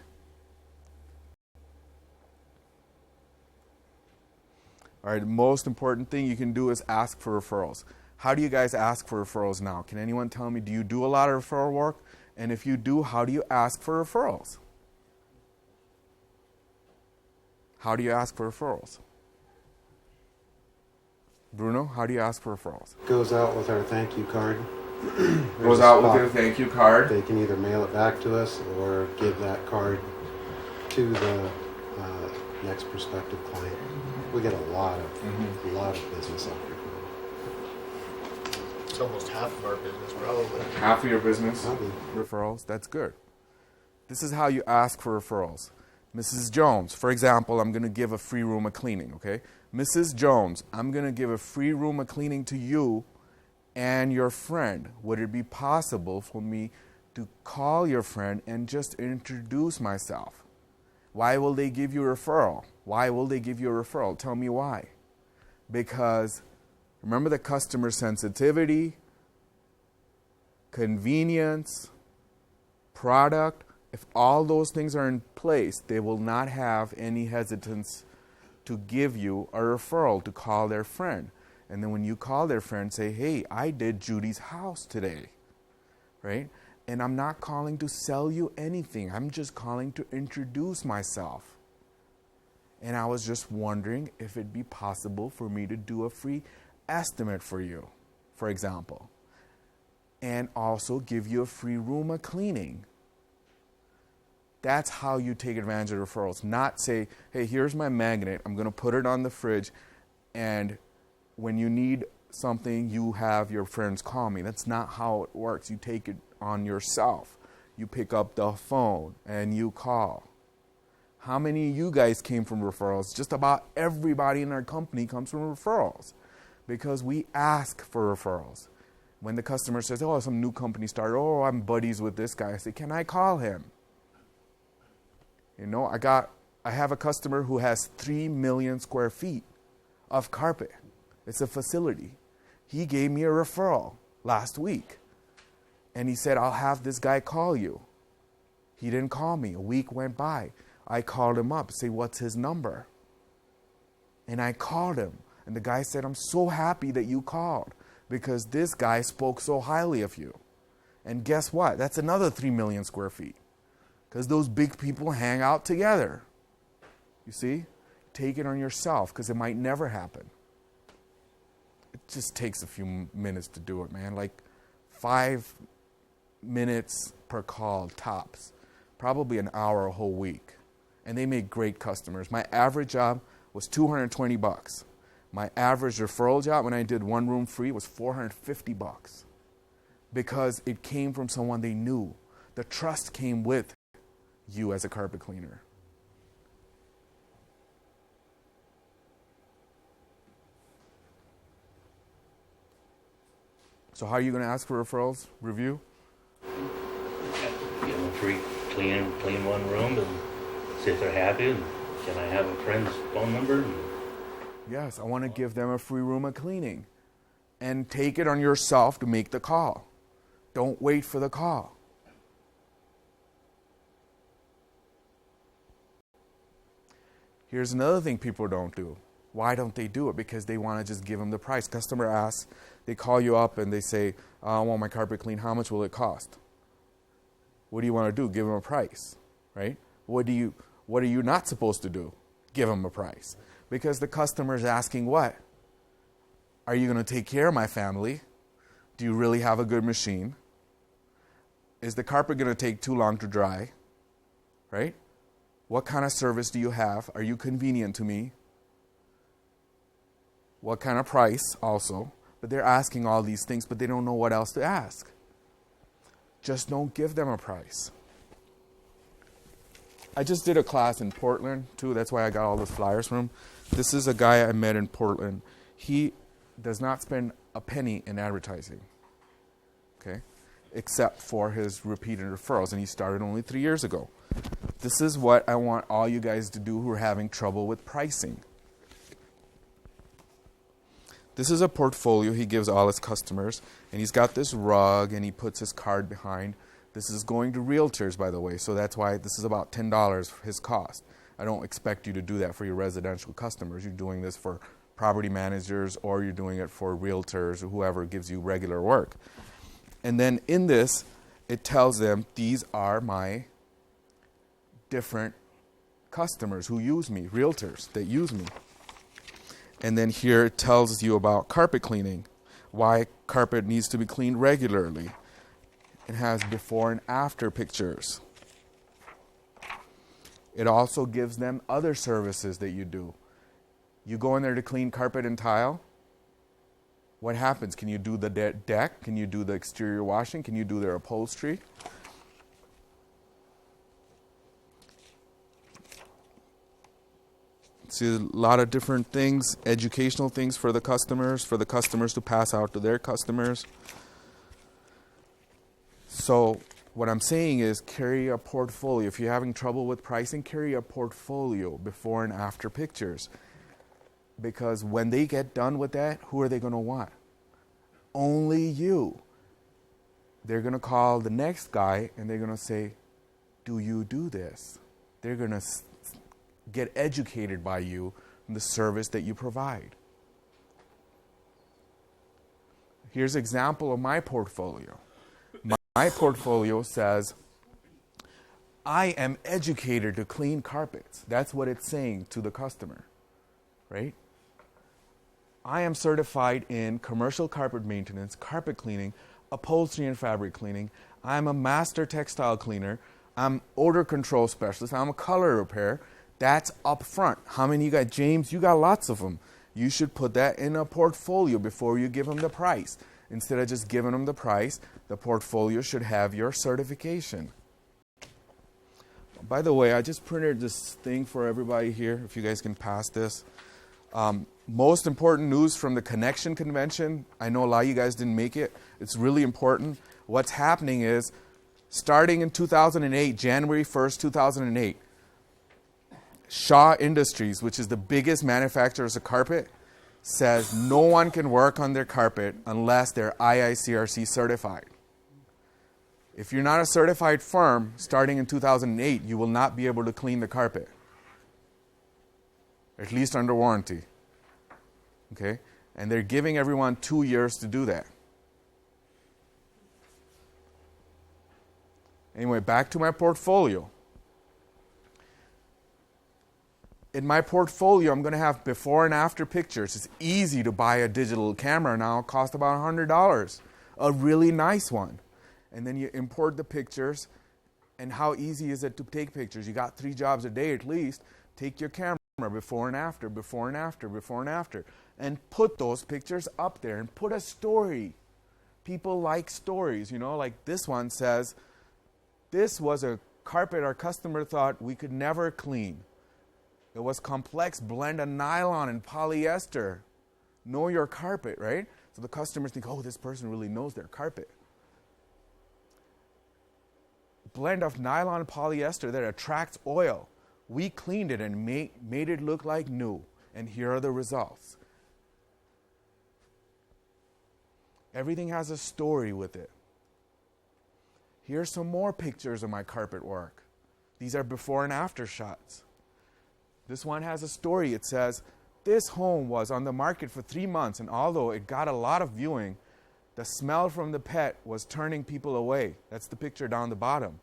A: All right, the most important thing you can do is ask for referrals. How do you guys ask for referrals now? Can anyone tell me, do you do a lot of referral work? And if you do, how do you ask for referrals? How do you ask for referrals? Bruno, how do you ask for referrals?
G: Goes out with our thank you card.
A: Goes out with your thank you card.
G: They can either mail it back to us or give that card to the next prospective client. We get a lot of business off referral.
J: It's almost half of our business, probably.
A: Half of your business?
G: Probably.
A: Referrals, that's good. This is how you ask for referrals. Mrs. Jones, for example, I'm going to give a free room of cleaning, okay? Mrs. Jones, I'm going to give a free room of cleaning to you and your friend. Would it be possible for me to call your friend and just introduce myself? Why will they give you a referral? Why will they give you a referral? Tell me why. Because remember the customer sensitivity, convenience, product. If all those things are in place, they will not have any hesitance to give you a referral to call their friend. And then when you call their friend, say, hey, I did Judy's house today, right? And I'm not calling to sell you anything. I'm just calling to introduce myself. And I was just wondering if it'd be possible for me to do a free estimate for you, for example. And also give you a free room of cleaning. That's how you take advantage of referrals. Not say, hey, here's my magnet. I'm going to put it on the fridge. And when you need something, you have your friends call me. That's not how it works. You take it on yourself. You pick up the phone and you call. How many of you guys came from referrals? Just about everybody in our company comes from referrals because we ask for referrals. When the customer says, oh, some new company started, oh, I'm buddies with this guy, I say, can I call him? You know, I have a customer who has 3 million square feet of carpet. It's a facility. He gave me a referral last week. And he said, I'll have this guy call you. He didn't call me. A week went by. I called him up, say, what's his number? And I called him. And the guy said, I'm so happy that you called because this guy spoke so highly of you. And guess what? That's another 3 million square feet. Because those big people hang out together. You see? Take it on yourself because it might never happen. It just takes a few minutes to do it, man. Like 5 minutes per call tops. Probably an hour a whole week. And they make great customers. My average job was $220. My average referral job when I did one room free was $450. Because it came from someone they knew. The trust came with you as a carpet cleaner. So how are you going to ask for referrals? Review?
C: Give them a free clean one room and see if they're happy. And can I have a friend's phone number?
A: Yes, I want to give them a free room of cleaning. And take it on yourself to make the call. Don't wait for the call. Here's another thing people don't do. Why don't they do it? Because they want to just give them the price. Customer asks, they call you up and they say, I want my carpet cleaned. How much will it cost? What do you want to do? Give them a price, right? What are you not supposed to do? Give them a price. Because the customer is asking what? Are you going to take care of my family? Do you really have a good machine? Is the carpet going to take too long to dry? Right? What kind of service do you have? Are you convenient to me? What kind of price also? But they're asking all these things, but they don't know what else to ask. Just don't give them a price. I just did a class in Portland, too. That's why I got all those flyers from him. This is a guy I met in Portland. He does not spend a penny in advertising, okay, except for his repeated referrals, and he started only 3 years ago. This is what I want all you guys to do who are having trouble with pricing. This is a portfolio he gives all his customers, and he's got this rug, and he puts his card behind. This is going to realtors, by the way, so that's why this is about $10 for his cost. I don't expect you to do that for your residential customers. You're doing this for property managers, or you're doing it for realtors, or whoever gives you regular work. And then in this, it tells them, these are my different customers who use me, realtors that use me. And then here it tells you about carpet cleaning, why carpet needs to be cleaned regularly. It has before and after pictures. It also gives them other services that you do. You go in there to clean carpet and tile. What happens? Can you do the deck? Can you do the exterior washing? Can you do their upholstery? See a lot of different things, educational things for the customers to pass out to their customers. So what I'm saying is carry a portfolio. If you're having trouble with pricing, carry a portfolio before and after pictures. Because when they get done with that, who are they going to want? Only you. They're going to call the next guy and they're going to say, do you do this? They're going to get educated by you in the service that you provide. Here's an example of my portfolio. My portfolio says, I am educated to clean carpets. That's what it's saying to the customer, right? I am certified in commercial carpet maintenance, carpet cleaning, upholstery and fabric cleaning. I'm a master textile cleaner. I'm odor control specialist. I'm a color repair. That's up front. How many you got? James, you got lots of them. You should put that in a portfolio before you give them the price. Instead of just giving them the price, the portfolio should have your certification. By the way, I just printed this thing for everybody here, if you guys can pass this. Most important news from the Connection Convention. I know a lot of you guys didn't make it. It's really important. What's happening is, starting in 2008, January 1st, 2008, Shaw Industries, which is the biggest manufacturers of carpet, says no one can work on their carpet unless they're IICRC certified. If you're not a certified firm, starting in 2008, you will not be able to clean the carpet, at least under warranty. Okay? And they're giving everyone 2 years to do that. Anyway, back to my portfolio. In my portfolio, I'm going to have before and after pictures. It's easy to buy a digital camera now. It costs about $100. A really nice one. And then you import the pictures. And how easy is it to take pictures? You got 3 jobs a day at least. Take your camera before and after, before and after, before and after. And put those pictures up there. And put a story. People like stories. You know, like this one says, this was a carpet our customer thought we could never clean. It was complex blend of nylon and polyester. Know your carpet, right? So the customers think, oh, this person really knows their carpet. Blend of nylon and polyester that attracts oil. We cleaned it and made it look like new. And here are the results. Everything has a story with it. Here's some more pictures of my carpet work. These are before and after shots. This one has a story. It says, this home was on the market for 3 months, and although it got a lot of viewing, the smell from the pet was turning people away. That's the picture down the bottom.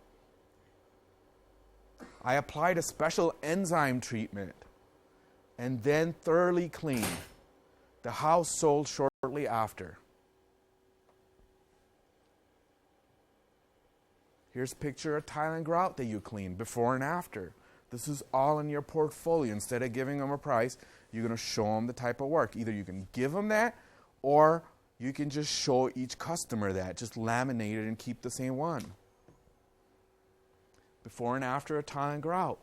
A: I applied a special enzyme treatment and then thoroughly cleaned. The house sold shortly after. Here's a picture of tile and grout that you cleaned before and after. This is all in your portfolio. Instead of giving them a price, you're going to show them the type of work. Either you can give them that, or you can just show each customer that. Just laminate it and keep the same one. Before and after a tile and grout.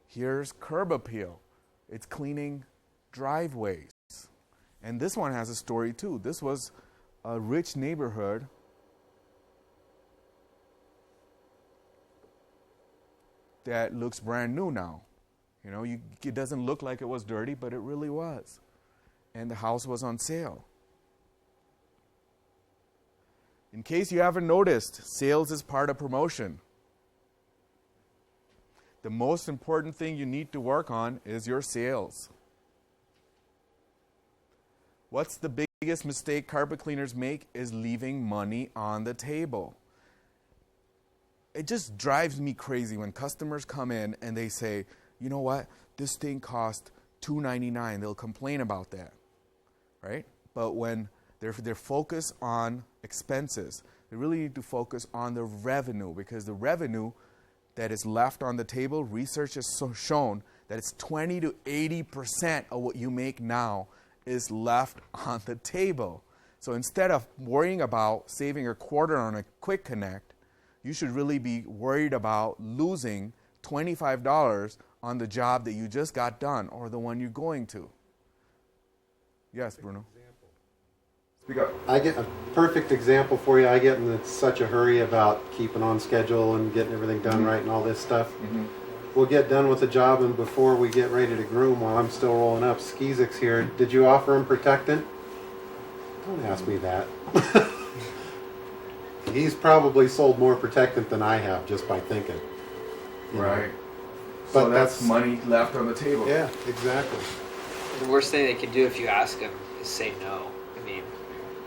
A: Here's curb appeal. It's cleaning driveways. And this one has a story too. This was a rich neighborhood. That looks brand new now. You know, it doesn't look like it was dirty, but it really was. And the house was on sale. In case you haven't noticed, sales is part of promotion. The most important thing you need to work on is your sales. What's the biggest mistake carpet cleaners make is leaving money on the table. It just drives me crazy when customers come in and they say, you know what, this thing cost $2.99. They'll complain about that, right? But when they're focused on expenses, they really need to focus on the revenue, because the revenue that is left on the table, research has shown that it's 20 to 80% of what you make now is left on the table. So instead of worrying about saving a quarter on a quick connect, you should really be worried about losing $25 on the job that you just got done or the one you're going to. Yes, Bruno. Speak up.
G: I get a perfect example for you. I get in such a hurry about keeping on schedule and getting everything done right and all this stuff. We'll get done with the job, and before we get ready to groom, while I'm still rolling up, Skizik's here. Did you offer him protectant? Don't ask me that. He's probably sold more protectant than I have just by thinking.
A: Right.
G: But
A: So that's money left on the table.
G: Yeah, exactly.
F: The worst thing they can do if you ask them is say no. I mean,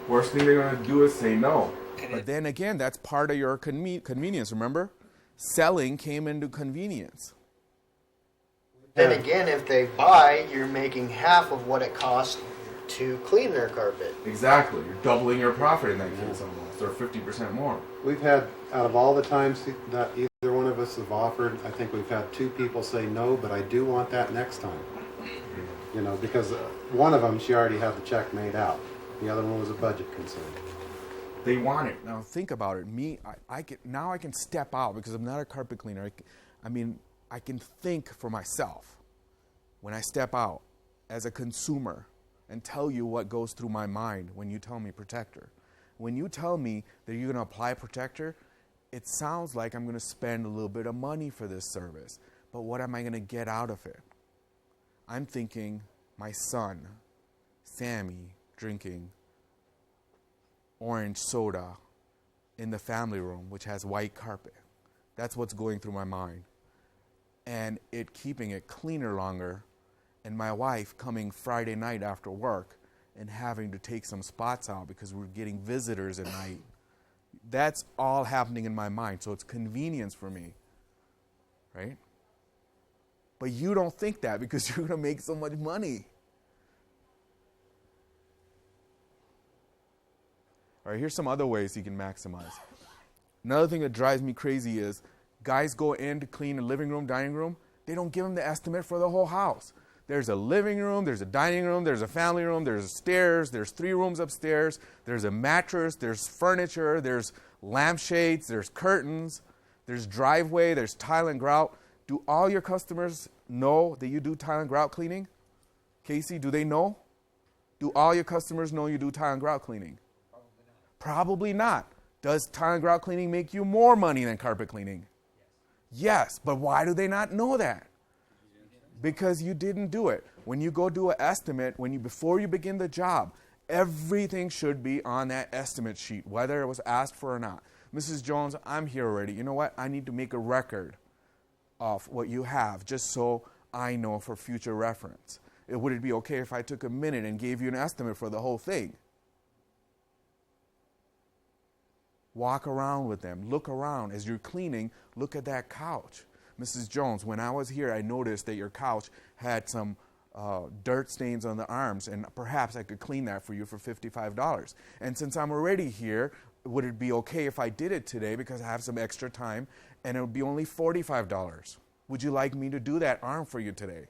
A: Worst thing they're going to do is say no.
F: and
A: But then again, that's part of your convenience, remember? Selling came into convenience.
J: Then again, if they buy, you're making half of what it costs to clean their carpet.
A: Exactly. You're doubling your profit in that case almost, or 50% more.
G: We've had, out of all the times that either one of us have offered, I think we've had 2 people say no, but I do want that next time. You know, because one of them, she already had the check made out. The other one was a budget concern.
A: They want it. Now think about it. I can step out because I'm not a carpet cleaner. I can think for myself when I step out as a consumer and tell you what goes through my mind when you tell me protector. When you tell me that you're going to apply protector, it sounds like I'm going to spend a little bit of money for this service. But what am I going to get out of it? I'm thinking my son, Sammy, drinking orange soda in the family room, which has white carpet. That's what's going through my mind. And it keeping it cleaner longer, and my wife coming Friday night after work and having to take some spots out because we're getting visitors at night. That's all happening in my mind, so it's convenience for me, right? But you don't think that because you're going to make so much money. All right, here's some other ways you can maximize. Another thing that drives me crazy is guys go in to clean a living room, dining room. They don't give them the estimate for the whole house. There's a living room, there's a dining room, there's a family room, there's stairs, there's 3 rooms upstairs, there's a mattress, there's furniture, there's lampshades, there's curtains, there's driveway, there's tile and grout. Do all your customers know that you do tile and grout cleaning? Casey, do they know? Do all your customers know you do tile and grout cleaning? Probably not. Does tile and grout cleaning make you more money than carpet cleaning? Yes, but why do they not know that? Because you didn't do it. When you go do an estimate, before you begin the job, everything should be on that estimate sheet, whether it was asked for or not. Mrs. Jones, I'm here already. You know what? I need to make a record of what you have just so I know for future reference. Would it be okay if I took a minute and gave you an estimate for the whole thing? Walk around with them. Look around. As you're cleaning, look at that couch. Mrs. Jones, when I was here, I noticed that your couch had some dirt stains on the arms, and perhaps I could clean that for you for $55. And since I'm already here, would it be okay if I did it today because I have some extra time, and it would be only $45? Would you like me to do that arm for you today?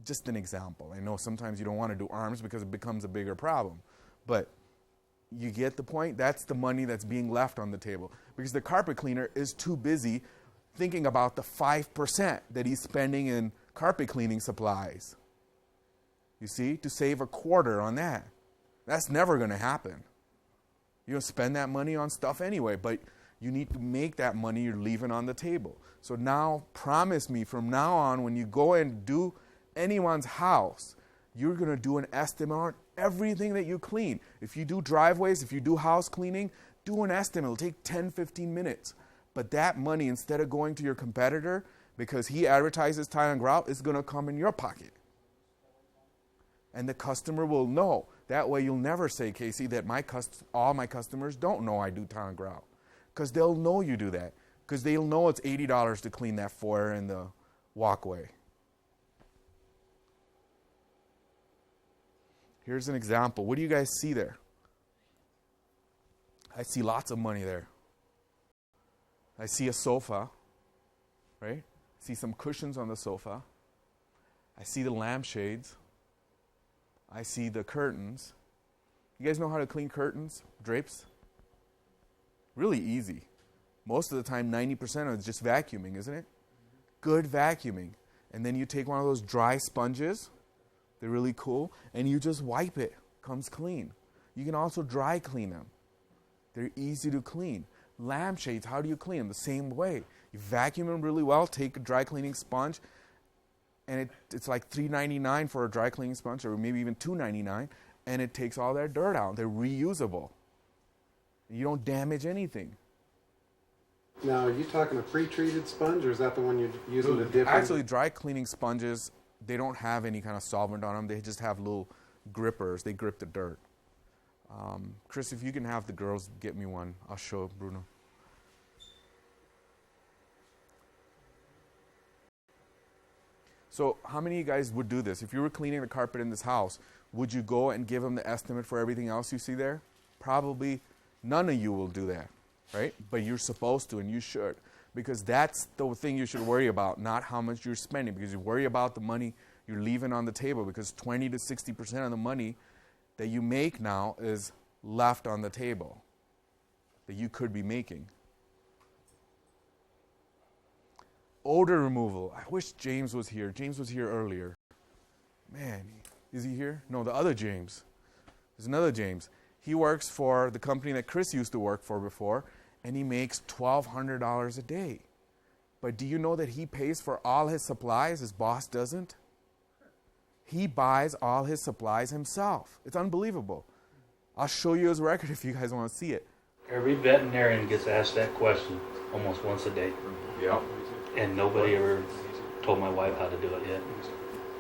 A: Just an example. I know sometimes you don't want to do arms because it becomes a bigger problem, but you get the point? That's the money that's being left on the table because the carpet cleaner is too busy thinking about the 5% that he's spending in carpet cleaning supplies. You see, to save a quarter on that. That's never going to happen. You don't spend that money on stuff anyway, but you need to make that money you're leaving on the table. So now, promise me from now on, when you go and do anyone's house, you're going to do an estimate on everything that you clean. If you do driveways, if you do house cleaning, do an estimate. It'll take 10, 15 minutes. But that money, instead of going to your competitor, because he advertises tile and grout, is going to come in your pocket. And the customer will know. That way you'll never say, Casey, that all my customers don't know I do tile and grout. Because they'll know you do that. Because they'll know it's $80 to clean that foyer and the walkway. Here's an example. What do you guys see there? I see lots of money there. I see a sofa, right? I see some cushions on the sofa. I see the lampshades. I see the curtains. You guys know how to clean curtains, drapes? Really easy. Most of the time, 90% of it's just vacuuming, isn't it? Good vacuuming. And then you take one of those dry sponges. They're really cool. And you just wipe it. Comes clean. You can also dry clean them. They're easy to clean. Lampshades, how do you clean them? The same way. You vacuum them really well, take a dry cleaning sponge, and it's like $3.99 for a dry cleaning sponge, or maybe even $2.99, and it takes all that dirt out. They're reusable. You don't damage anything.
G: Now, are you talking a pre-treated sponge, or is that the one you're using to dip in?
A: Actually, dry cleaning sponges, they don't have any kind of solvent on them. They just have little grippers. They grip the dirt. Chris, if you can have the girls get me one, I'll show Bruno. So how many of you guys would do this? If you were cleaning the carpet in this house, would you go and give them the estimate for everything else you see there? Probably none of you will do that, right? But you're supposed to, and you should, because that's the thing you should worry about, not how much you're spending, because you worry about the money you're leaving on the table, because 20 to 60% of the money that you make now is left on the table that you could be making. Odor removal. I wish James was here. James was here earlier. Man, is he here? No, the other James. There's another James. He works for the company that Chris used to work for before, and he makes $1,200 a day. But do you know that he pays for all his supplies? His boss doesn't. He buys all his supplies himself. It's unbelievable. I'll show you his record if you guys want to see it.
C: Every veterinarian gets asked that question almost once a day.
B: Yep.
C: And nobody ever told my wife how to do it yet.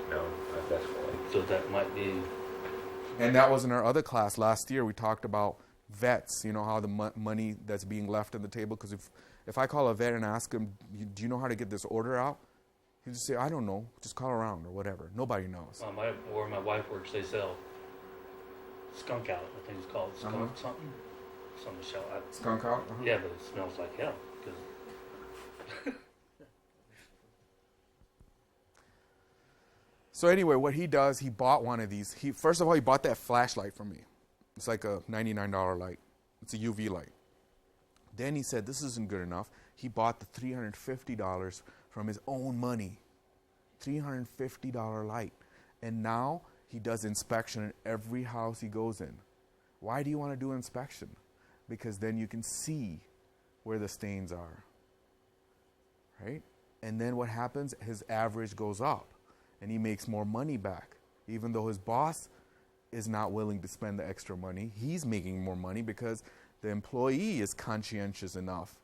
B: No, not definitely.
C: So that might be...
A: And that was in our other class last year. We talked about vets, you know, how the money that's being left on the table. Because if I call a vet and ask him, do you know how to get this order out? He'd just say, I don't know. Just call around or whatever. Nobody knows.
C: Where my wife works, they sell skunk out. I think it's called skunk something. Something shell.
A: Skunk out?
C: Yeah, but it smells like hell. Cause
A: So anyway, what he does, he bought one of these. First of all, he bought that flashlight from me. It's like a $99 light. It's a UV light. Then he said, this isn't good enough. He bought the $350 from his own money. $350 light. And now he does inspection in every house he goes in. Why do you want to do inspection? Because then you can see where the stains are. Right? And then what happens? His average goes up. And he makes more money back. Even though his boss is not willing to spend the extra money, he's making more money because the employee is conscientious enough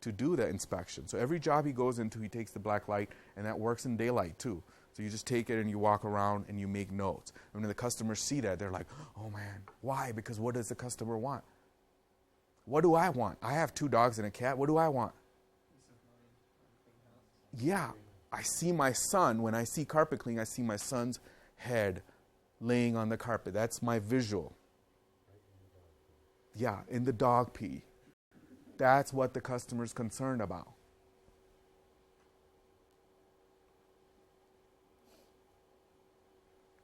A: to do the inspection. So every job he goes into, he takes the black light, and that works in daylight too. So you just take it and you walk around and you make notes. And when the customers see that, they're like, oh man, why? Because what does the customer want? What do I want? I have 2 dogs and a cat. What do I want? Yeah, I see my son. When I see carpet cleaning, I see my son's head laying on the carpet. That's my visual. Yeah, in the dog pee. That's what the customer's concerned about.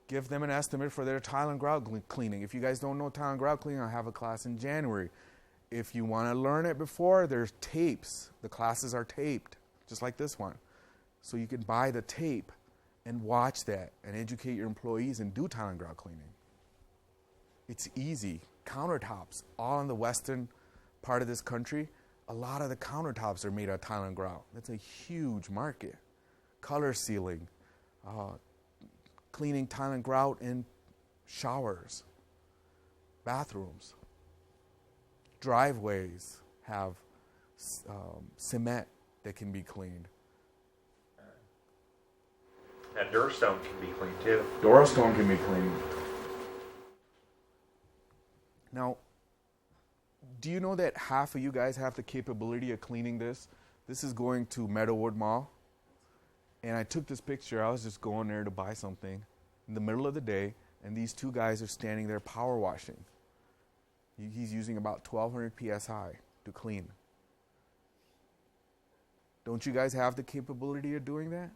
A: Give them an estimate for their tile and grout cleaning. If you guys don't know tile and grout cleaning, I have a class in January. If you want to learn it before, there's tapes. The classes are taped, just like this one. So you can buy the tape and watch that and educate your employees and do tile and grout cleaning. It's easy. Countertops, all in the western part of this country, a lot of the countertops are made out of tile and grout. That's a huge market. Color sealing, cleaning tile and grout in showers, bathrooms. Driveways have cement that can be cleaned.
H: That Durstone can be cleaned too.
A: Durstone can be cleaned. Now, do you know that half of you guys have the capability of cleaning this? This is going to Meadowwood Mall. And I took this picture. I was just going there to buy something in the middle of the day, and these 2 guys are standing there power washing. He's using about 1,200 psi to clean. Don't you guys have the capability of doing that?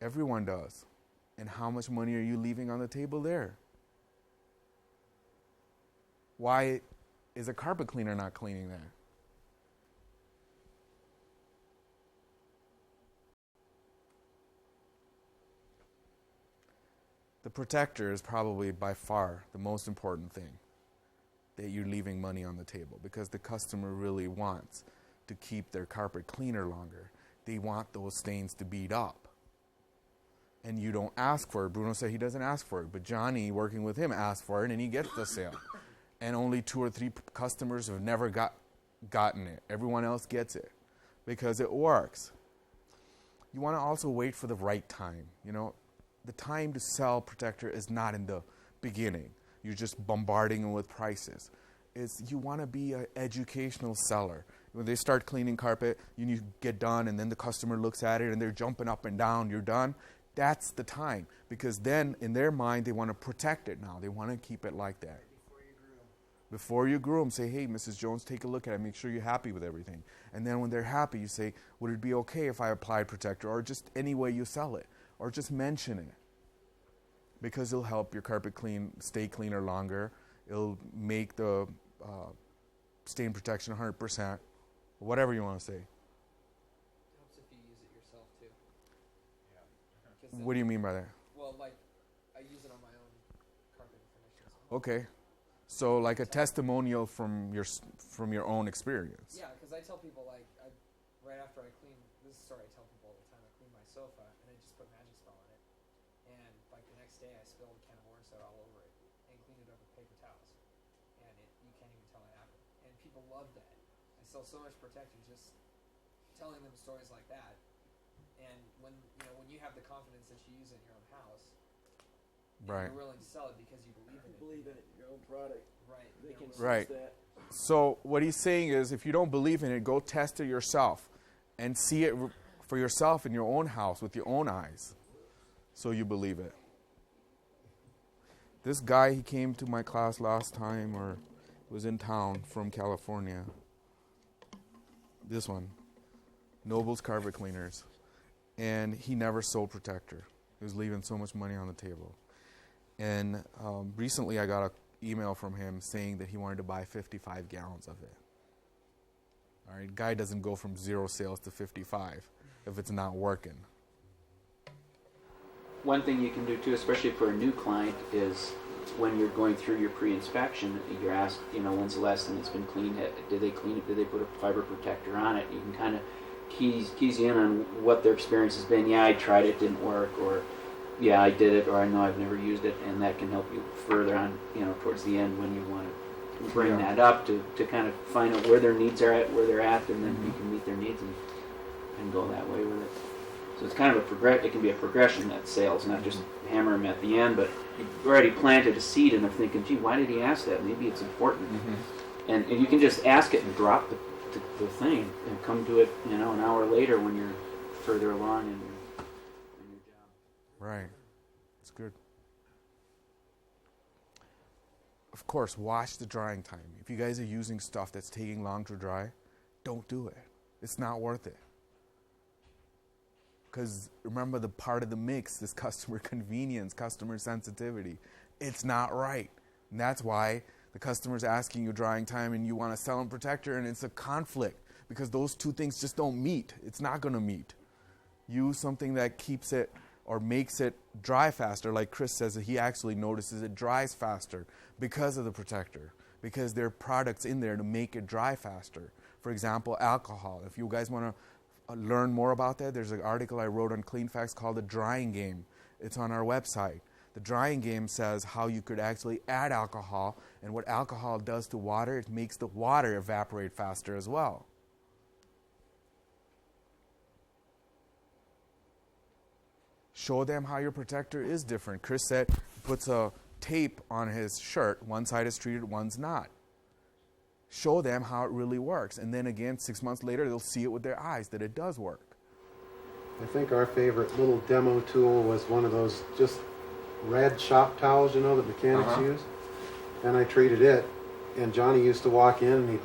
A: Everyone does. And how much money are you leaving on the table there? Why is a carpet cleaner not cleaning that? The protector is probably by far the most important thing, that you're leaving money on the table, because the customer really wants to keep their carpet cleaner longer. They want those stains to bead up. And you don't ask for it. Bruno said he doesn't ask for it, but Johnny, working with him, asked for it, and he gets the sale. And only 2 or 3 customers have never gotten it. Everyone else gets it because it works. You want to also wait for the right time. You know, the time to sell protector is not in the beginning. You're just bombarding them with prices. You want to be an educational seller. When they start cleaning carpet, you get done, and then the customer looks at it, and they're jumping up and down. You're done. That's the time, because then in their mind they want to protect it now. They want to keep it like that. Before you groom, say, hey, Mrs. Jones, take a look at it. Make sure you're happy with everything. And then when they're happy, you say, would it be okay if I applied protector, or just any way you sell it, or just mention it? Because it'll help your carpet stay cleaner longer. It'll make the stain protection 100%, whatever you want to say.
F: Helps if you use it yourself too.
A: What do you mean by that?
F: Well, like, I use it on my own carpet finishes.
A: Okay. So like a testimonial from your own experience.
F: Yeah, because I tell people, like, right after I clean, this is a story I tell people all the time, I clean my sofa, and I just put magic spell on it. And, like, the next day I spilled a can of orange soda all over it and cleaned it up with paper towels. And you can't even tell it happened. And people love that. I sell so much protector just telling them stories like that. And when you have the confidence that you use it in your own house,
A: Right.
F: you're willing to sell it because you believe in it.
K: Believe in it, your own product.
F: Right.
K: They can sense
A: Right.
K: that.
A: So what he's saying is, if you don't believe in it, go test it yourself and see it for yourself in your own house with your own eyes, so you believe it. This guy, he came to my class last time, or was in town from California. This one, Noble's Carpet Cleaners, and he never sold protector. He was leaving so much money on the table. And recently I got an email from him saying that he wanted to buy 55 gallons of it. All right, guy doesn't go from 0 sales to 55 if it's not working.
E: One thing you can do too, especially for a new client, is when you're going through your pre-inspection, you're asked, when's the last time it's been cleaned? Did they clean it? Did they put a fiber protector on it? You can kind of keys you in on what their experience has been. Yeah, I tried it, didn't work, or yeah, I did it, or I know I've never used it, and that can help you further on, towards the end when you want to bring that up to kind of find out where their needs are at, where they're at, and then you can meet their needs and go that way with it. So it's kind of it can be a progression, that sales, not just hammer them at the end, but you've already planted a seed and they're thinking, gee, why did he ask that? Maybe it's important. And you can just ask it and drop the thing and come to it, an hour later when you're further along in your job.
A: Right. That's good. Of course, watch the drying time. If you guys are using stuff that's taking long to dry, don't do it. It's not worth it. Because remember, the part of the mix is customer convenience, customer sensitivity. It's not right. And that's why the customer's asking you drying time and you want to sell them protector, and it's a conflict because those two things just don't meet. It's not going to meet. Use something that keeps it or makes it dry faster. Like Chris says, that he actually notices it dries faster because of the protector, because there are products in there to make it dry faster. For example, alcohol. If you guys want to learn more about that, there's an article I wrote on Cleanfax called The Drying Game. It's on our website. The drying game says how you could actually add alcohol, and what alcohol does to water, it makes the water evaporate faster as well. Show them how your protector is different. Chris said he puts a tape on his shirt. One side is treated, one's not. Show them how it really works. And then again, 6 months later, they'll see it with their eyes that it does work.
G: I think our favorite little demo tool was one of those just red shop towels, that mechanics use. And I treated it, and Johnny used to walk in and he'd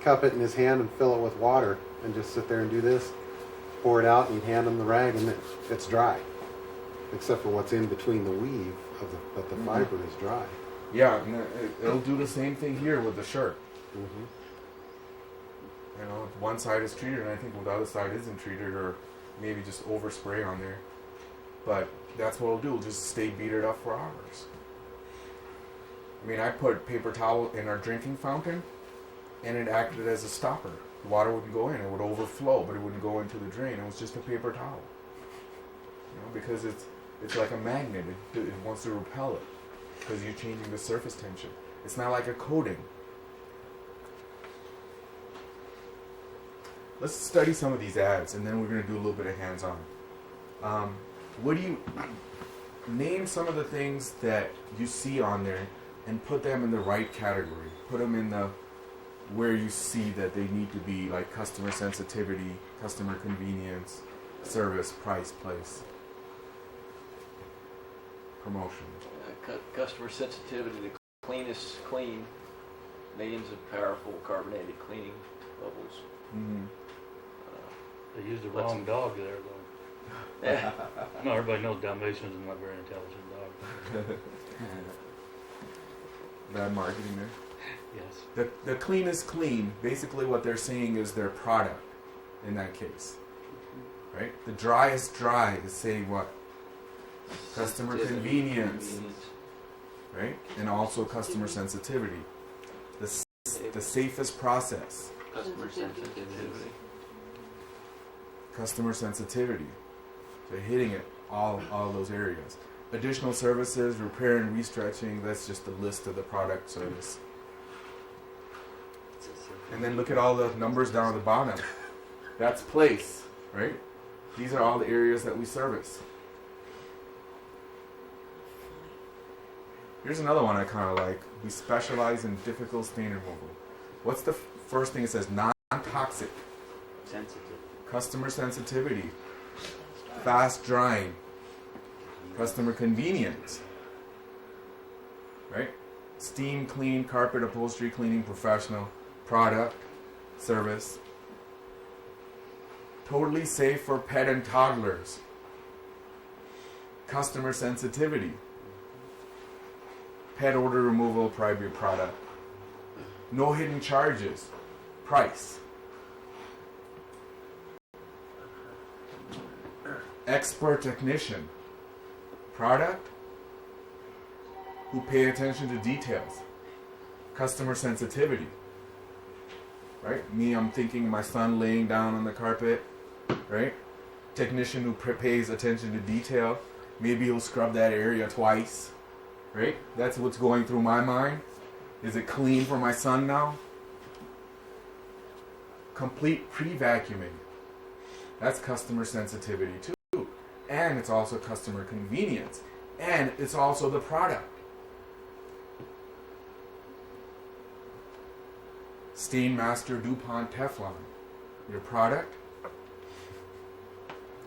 G: cup it in his hand and fill it with water and just sit there and do this, pour it out, and he'd hand him the rag, and it's dry. Except for what's in between the weave, but the fiber is dry.
A: Yeah, and it'll do the same thing here with the shirt. One side is treated, and I think the other side isn't treated, or maybe just overspray on there. But that's what it'll do. It'll just stay beaded up for hours. I put paper towel in our drinking fountain, and it acted as a stopper. The water wouldn't go in. It would overflow, but it wouldn't go into the drain. It was just a paper towel. Because it's like a magnet. It wants to repel it. Because you're changing the surface tension. It's not like a coating. Let's study some of these ads, and then we're going to do a little bit of hands-on. Name some of the things that you see on there and put them in the right category. Put them in where you see that they need to be, like customer sensitivity, customer convenience, service, price, place, promotion.
K: Customer sensitivity, the cleanest clean, millions of powerful carbonated cleaning bubbles.
C: They used the wrong dog there, though. No, everybody knows Dalmatians are not very intelligent dogs.
A: Bad marketing there.
C: Yes.
A: The cleanest clean, basically what they're saying is their product in that case. Right? The driest dry is saying what? Customer convenience. Right? And also customer sensitivity. The safest process.
E: Customer sensitivity.
A: Customer sensitivity. So hitting it, all those areas. Additional services, repair and restretching, that's just a list of the product service. And then look at all the numbers down at the bottom. That's place, right? These are all the areas that we service. Here's another one I kind of like. We specialize in difficult stain removal. What's the first thing it says? Non-toxic.
E: Sensitive.
A: Customer sensitivity. Fast drying. Customer convenience. Right? Steam clean, carpet upholstery cleaning, professional. Product. Service. Totally safe for pet and toddlers. Customer sensitivity. Pet odor removal, private product. No hidden charges. Price. Expert technician. Product. Who pay attention to details. Customer sensitivity. Right? Me, I'm thinking my son laying down on the carpet. Right? Technician who pays attention to detail. Maybe you'll scrub that area twice, right? That's what's going through my mind. Is it clean for my son now? Complete pre-vacuuming. That's customer sensitivity too. And it's also customer convenience. And it's also the product. Stainmaster DuPont Teflon. Your product.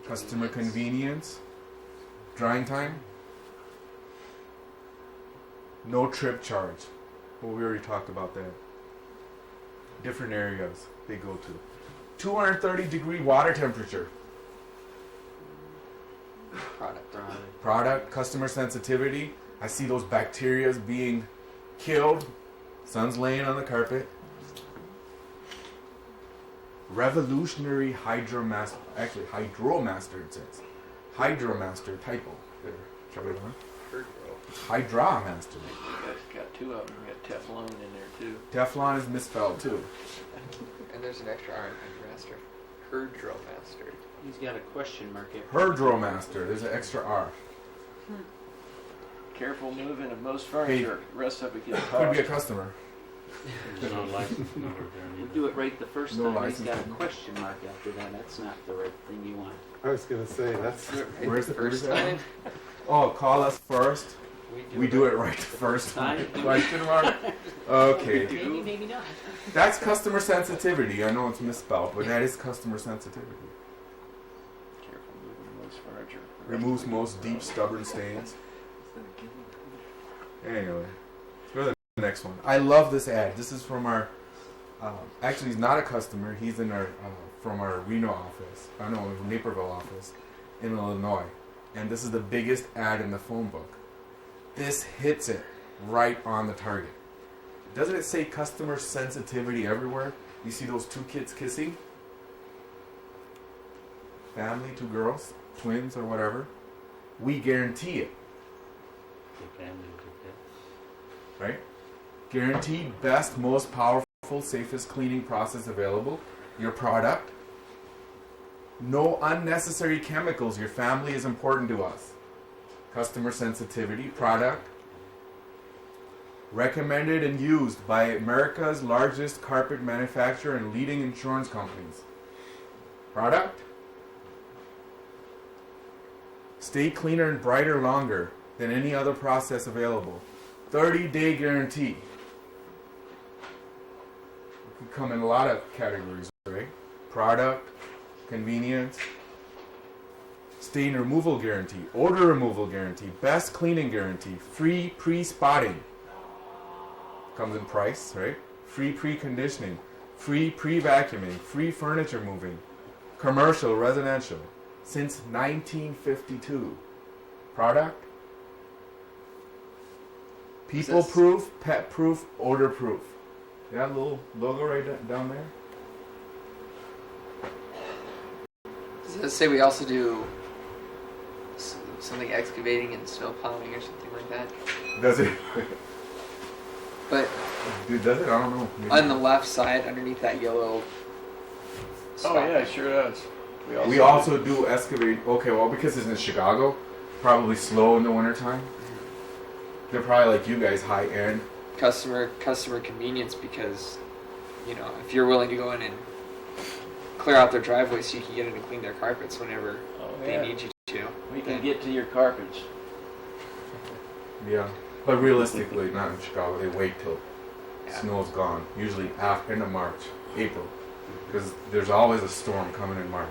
A: Customer convenience. Drying time. No trip charge. Well, we already talked about that. Different areas they go to. 230 degree water temperature. Product, customer sensitivity. I see those bacteria being killed. Son's laying on the carpet. Revolutionary Hydromaster. Actually, Hydromaster it says. Hydromaster typo. There. Shall we learn? Hydromaster.
K: Got two of them. We got Teflon in there too.
A: Teflon is misspelled too.
F: And there's an extra R in Hydromaster. Herdromaster.
E: He's got a question mark here.
A: Herdromaster. There's an extra R.
K: Careful moving of most furniture. The rest of it gets
A: Could
K: tossed.
A: be a customer.
C: There's no license number there
E: We'll
C: either.
E: do it right the first
A: No
E: time. He's
A: license
E: got a
A: number.
E: question mark after that. That's not the right thing you want.
G: I was going to say, that's
A: Where's the
F: First
A: where's that?
F: time,
A: Oh, call us first. We do it right the first time. Question mark. Okay.
E: Maybe, maybe not.
A: That's customer sensitivity. I know it's misspelled, but that is customer sensitivity.
K: Careful moving of most furniture.
A: Removes most deep, stubborn stains. Anyway, let's go to the next one. I love this ad. This is from our. Actually, he's not a customer. He's in our from our Reno office. I know, Naperville office in Illinois, and this is the biggest ad in the phone book. This hits it right on the target. Doesn't it say customer sensitivity everywhere? You see those two kids kissing? Family, two girls, twins or whatever. We guarantee it,
C: Big family, big kids.
A: right? Guaranteed best, most powerful, safest cleaning process available. Your product. No unnecessary chemicals. Your family is important to us. Customer sensitivity, product. Recommended and used by America's largest carpet manufacturer and leading insurance companies. Product. Stay cleaner and brighter longer than any other process available. 30-day guarantee. It could come in a lot of categories, right? Product, convenience, stain removal guarantee, odor removal guarantee, best cleaning guarantee, free pre-spotting. Comes in price, right? Free pre-conditioning, free pre-vacuuming, free furniture moving, commercial, residential, since 1952. Product, people-proof, pet-proof, odor-proof. That little logo right down there?
F: does it say we also do something excavating and snow plowing or something like that?
A: Does it?
F: But
A: Dude, does it? I don't know. Maybe.
F: on the left side, underneath that yellow spot,
K: Oh yeah, it sure does.
A: We also do excavate. Okay, well, because it's in Chicago, probably slow in the wintertime. They're probably like you guys, high end.
F: customer convenience, because if you're willing to go in and clear out their driveway so you can get in and clean their carpets whenever they need you to.
K: We can get to your carpets.
A: Yeah, but realistically, not in Chicago. They wait till
F: Yeah.
A: snow's gone. Usually after end of March, April, because there's always a storm coming in March.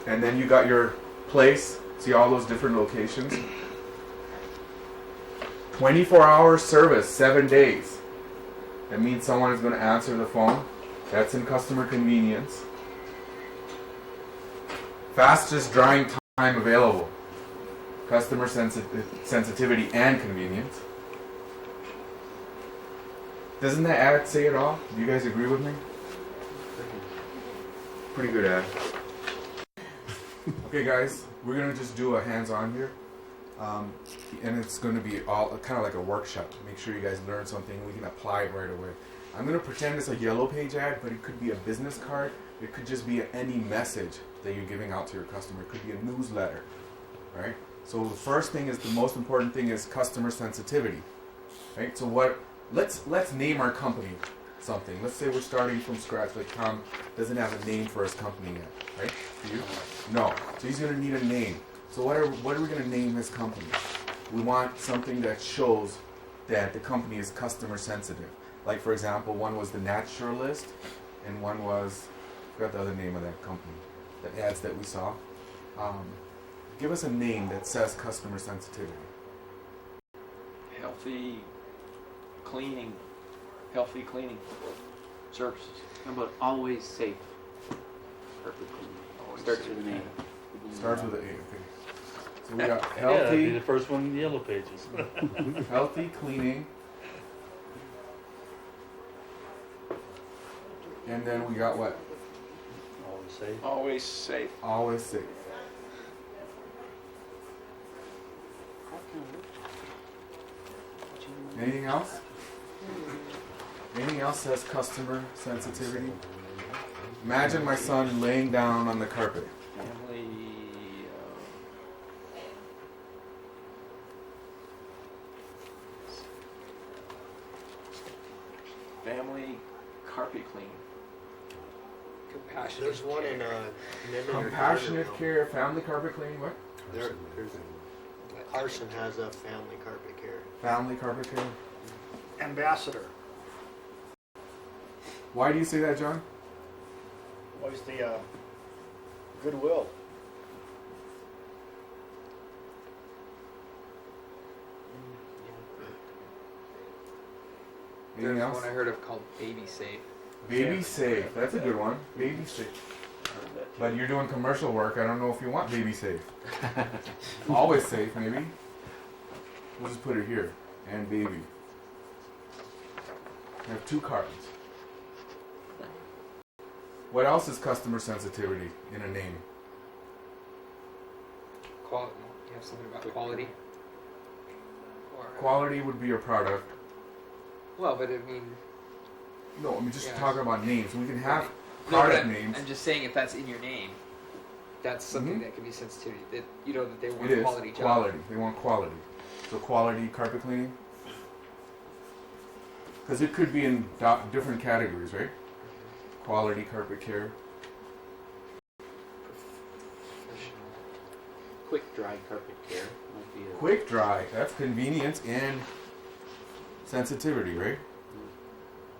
A: And then you got your place. See all those different locations. 24-hour service, 7 days. That means someone is going to answer the phone. That's in customer convenience. Fastest drying time available. Customer sensitivity and convenience. Doesn't that ad say it all? Do you guys agree with me? Pretty good ad. Okay, guys, we're going to just do a hands-on here. And it's going to be all kind of like a workshop. Make sure you guys learn something. We can apply it right away. I'm going to pretend it's a yellow page ad, but it could be a business card. It could just be any message that you're giving out to your customer. It could be a newsletter, right? So the first thing is, the most important thing is customer sensitivity, right? So let's name our company something. Let's say we're starting from scratch, like Tom doesn't have a name for his company yet, right? Do you? No. So he's gonna need a name. So what are we gonna name his company? We want something that shows that the company is customer sensitive. Like, for example, one was the Naturalist, and one was, I forgot the other name of that company, the ads that we saw. Give us a name that says customer sensitivity.
K: Healthy cleaning services.
E: How about always safe? Perfect cleaning.
K: Always
E: Starts
K: safe.
E: with an A.
A: Starts with an A, okay. So we got
C: Yeah, that'd be
A: healthy,
C: the first one in the yellow pages.
A: healthy cleaning. And then we got what?
C: Always safe.
K: Always safe.
A: Always safe. Anything else? Anything else says customer sensitivity? Imagine my son laying down on the carpet.
K: Family carpet cleaning.
F: Compassionate.
J: There's one in
A: Compassionate care, family carpet cleaning, what?
J: There's Carson has a family carpet care.
A: Family carpet care.
D: Ambassador.
A: Why do you say that, John?
D: Was the goodwill.
A: Anything
F: There's
A: else?
F: one I heard of called Baby Safe.
A: Baby safe. That's a good one. Baby safe. But you're doing commercial work. I don't know if you want baby safe. Always safe, maybe. We'll just put it here. And baby. I have 2 cards. What else is customer sensitivity in a name?
F: Quality. You have something about quality. Or,
A: Quality would be your product.
F: well, but I mean,
A: No, I mean just
F: Yeah.
A: talking about names. We can have
F: no, but
A: product names.
F: I'm just saying if that's in your name, that's something
A: Mhm.
F: that can be sensitivity. That you know that they want
A: It is
F: quality job.
A: quality. They want quality. So quality carpet cleaning. Because it could be in different categories, right? Quality carpet care.
F: Professional.
E: Quick dry carpet care might be a
A: Quick dry. That's convenience and sensitivity, right?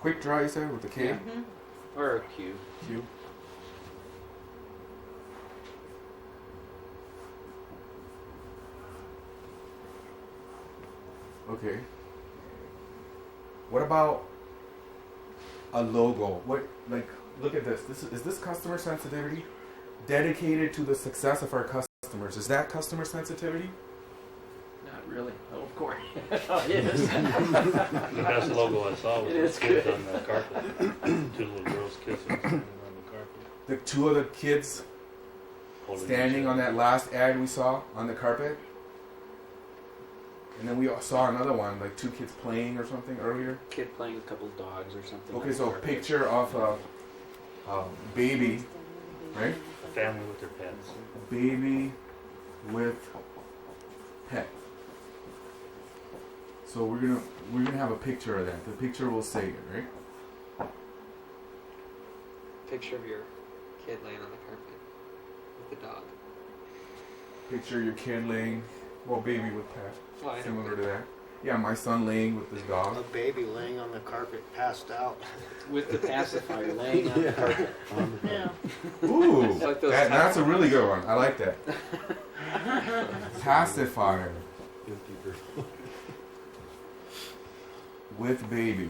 A: Quick dry, you said, with the K?
F: Yeah.
E: or a Q.
A: Q. Okay. What about a logo? What, like, look at this. Is this customer sensitivity? Dedicated to the success of our customers. Is that customer sensitivity?
K: Not really. Oh, of course. Oh, it is.
C: The best logo I saw was
K: It
C: the
K: is
C: kids
K: good.
C: on the carpet. 2 little girls kissing standing on the carpet.
A: The 2 of the kids
C: holding
A: standing
C: each
A: on
C: other.
A: that last ad we saw on the carpet. And then we saw another one, like 2 kids playing or something earlier.
E: Kid playing with a couple dogs or something.
A: Okay,
E: on
A: so a
E: the carpet.
A: picture of a baby, right?
C: A family with their pets.
A: Baby with pet. So we're gonna have a picture of that. The picture will say it, right?
F: Picture of your kid laying on the carpet with the dog.
A: Picture your kid laying, well, baby with pet,
F: Well, I know.
A: similar to that. Yeah, my son laying with his
J: A
A: dog.
J: baby laying on the carpet, passed out.
E: With the pacifier laying on the carpet.
J: Yeah.
A: Ooh,
F: It's like those
A: that's a really good one. I like that. Pacifier with baby,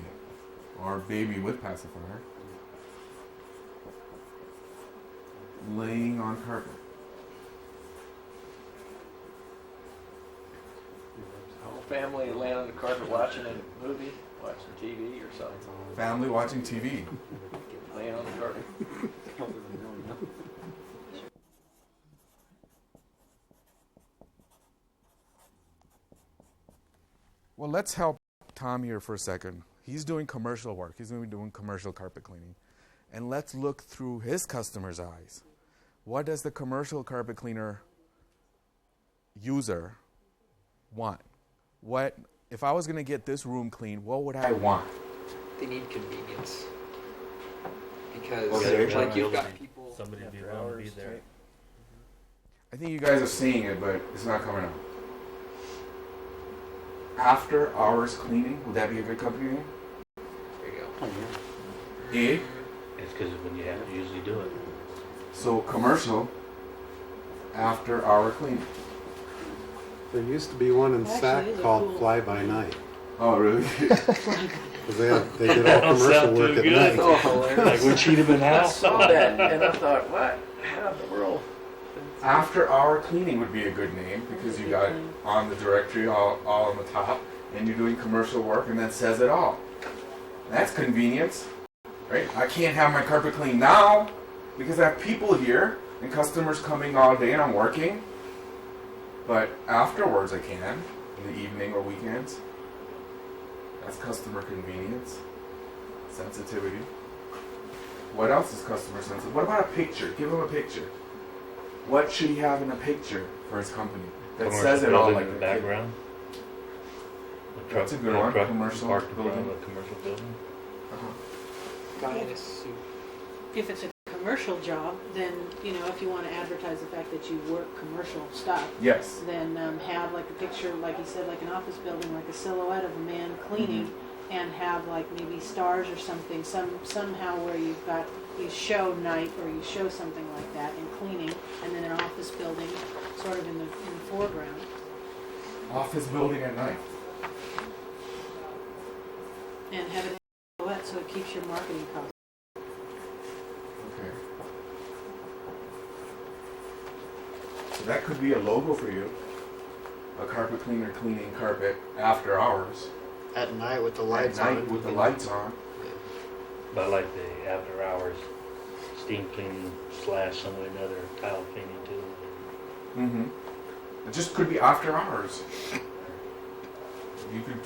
A: or baby with pacifier, laying on carpet.
K: Whole family laying on the carpet watching a movie, watching TV or something.
A: Family watching TV.
K: Laying on the carpet.
A: Well, let's help Tom here for a second. He's doing commercial work. He's going to be doing commercial carpet cleaning. And let's look through his customer's eyes. What does the commercial carpet cleaner user want? What, if I was going to get this room clean, what would I want?
F: They need convenience. Because
A: Okay.
F: like you've got people
C: Somebody to be
F: after
C: willing to be
F: hours,
C: there.
A: I think you guys are seeing it, but it's not coming out. After hours cleaning, would that be a good company name?
F: There you go.
E: Oh, yeah.
A: E.
C: It's because when you have to usually do it.
A: So commercial, after hour cleaning.
G: There used to be one in
L: Actually,
G: Sac
L: these are
G: called
L: cool.
G: Fly By Night.
A: Oh, really?
G: Because they did all
C: Don't
G: commercial
C: sound
G: work
C: too
G: at
C: good.
G: night.
E: Oh, hilarious.
C: Like we cheat him in
E: I
C: house.
E: saw that and I thought, what? How in the world?
A: After hour cleaning would be a good name because you got on the directory all on the top and you're doing commercial work and that says it all. That's convenience, right? I can't have my carpet cleaned now because I have people here and customers coming all day and I'm working. But afterwards I can, in the evening or weekends. That's customer convenience, sensitivity. What else is customer sensitive? What about a picture? Give him a picture. What should he have in a picture for his company that
C: Commercial
A: says it all
C: building
A: like
C: in the
A: a kid?
C: background. The
A: That's a good
C: the
A: one.
C: truck
A: Commercial
C: parked in front
A: building.
C: of a commercial building.
F: Guy in a suit.
L: If it's a commercial job, then, you know, if you want to advertise the fact that you work commercial stuff,
A: Yes.
L: then have like a picture, like you said, like an office building, like a silhouette of a man cleaning, and have like maybe stars or something, somehow where you show night or you show something like that in cleaning, and then an office building sort of in the foreground.
A: Office building at night.
L: And have it in silhouette so it keeps your marketing costs.
A: Okay. So that could be a logo for you. A carpet cleaner cleaning carpet after hours.
J: At night with the lights
A: at night
J: on.
A: with the lights on.
C: But like the after hours steam cleaning / some way or another tile cleaning too.
A: Mm-hmm. It just could be after hours. You could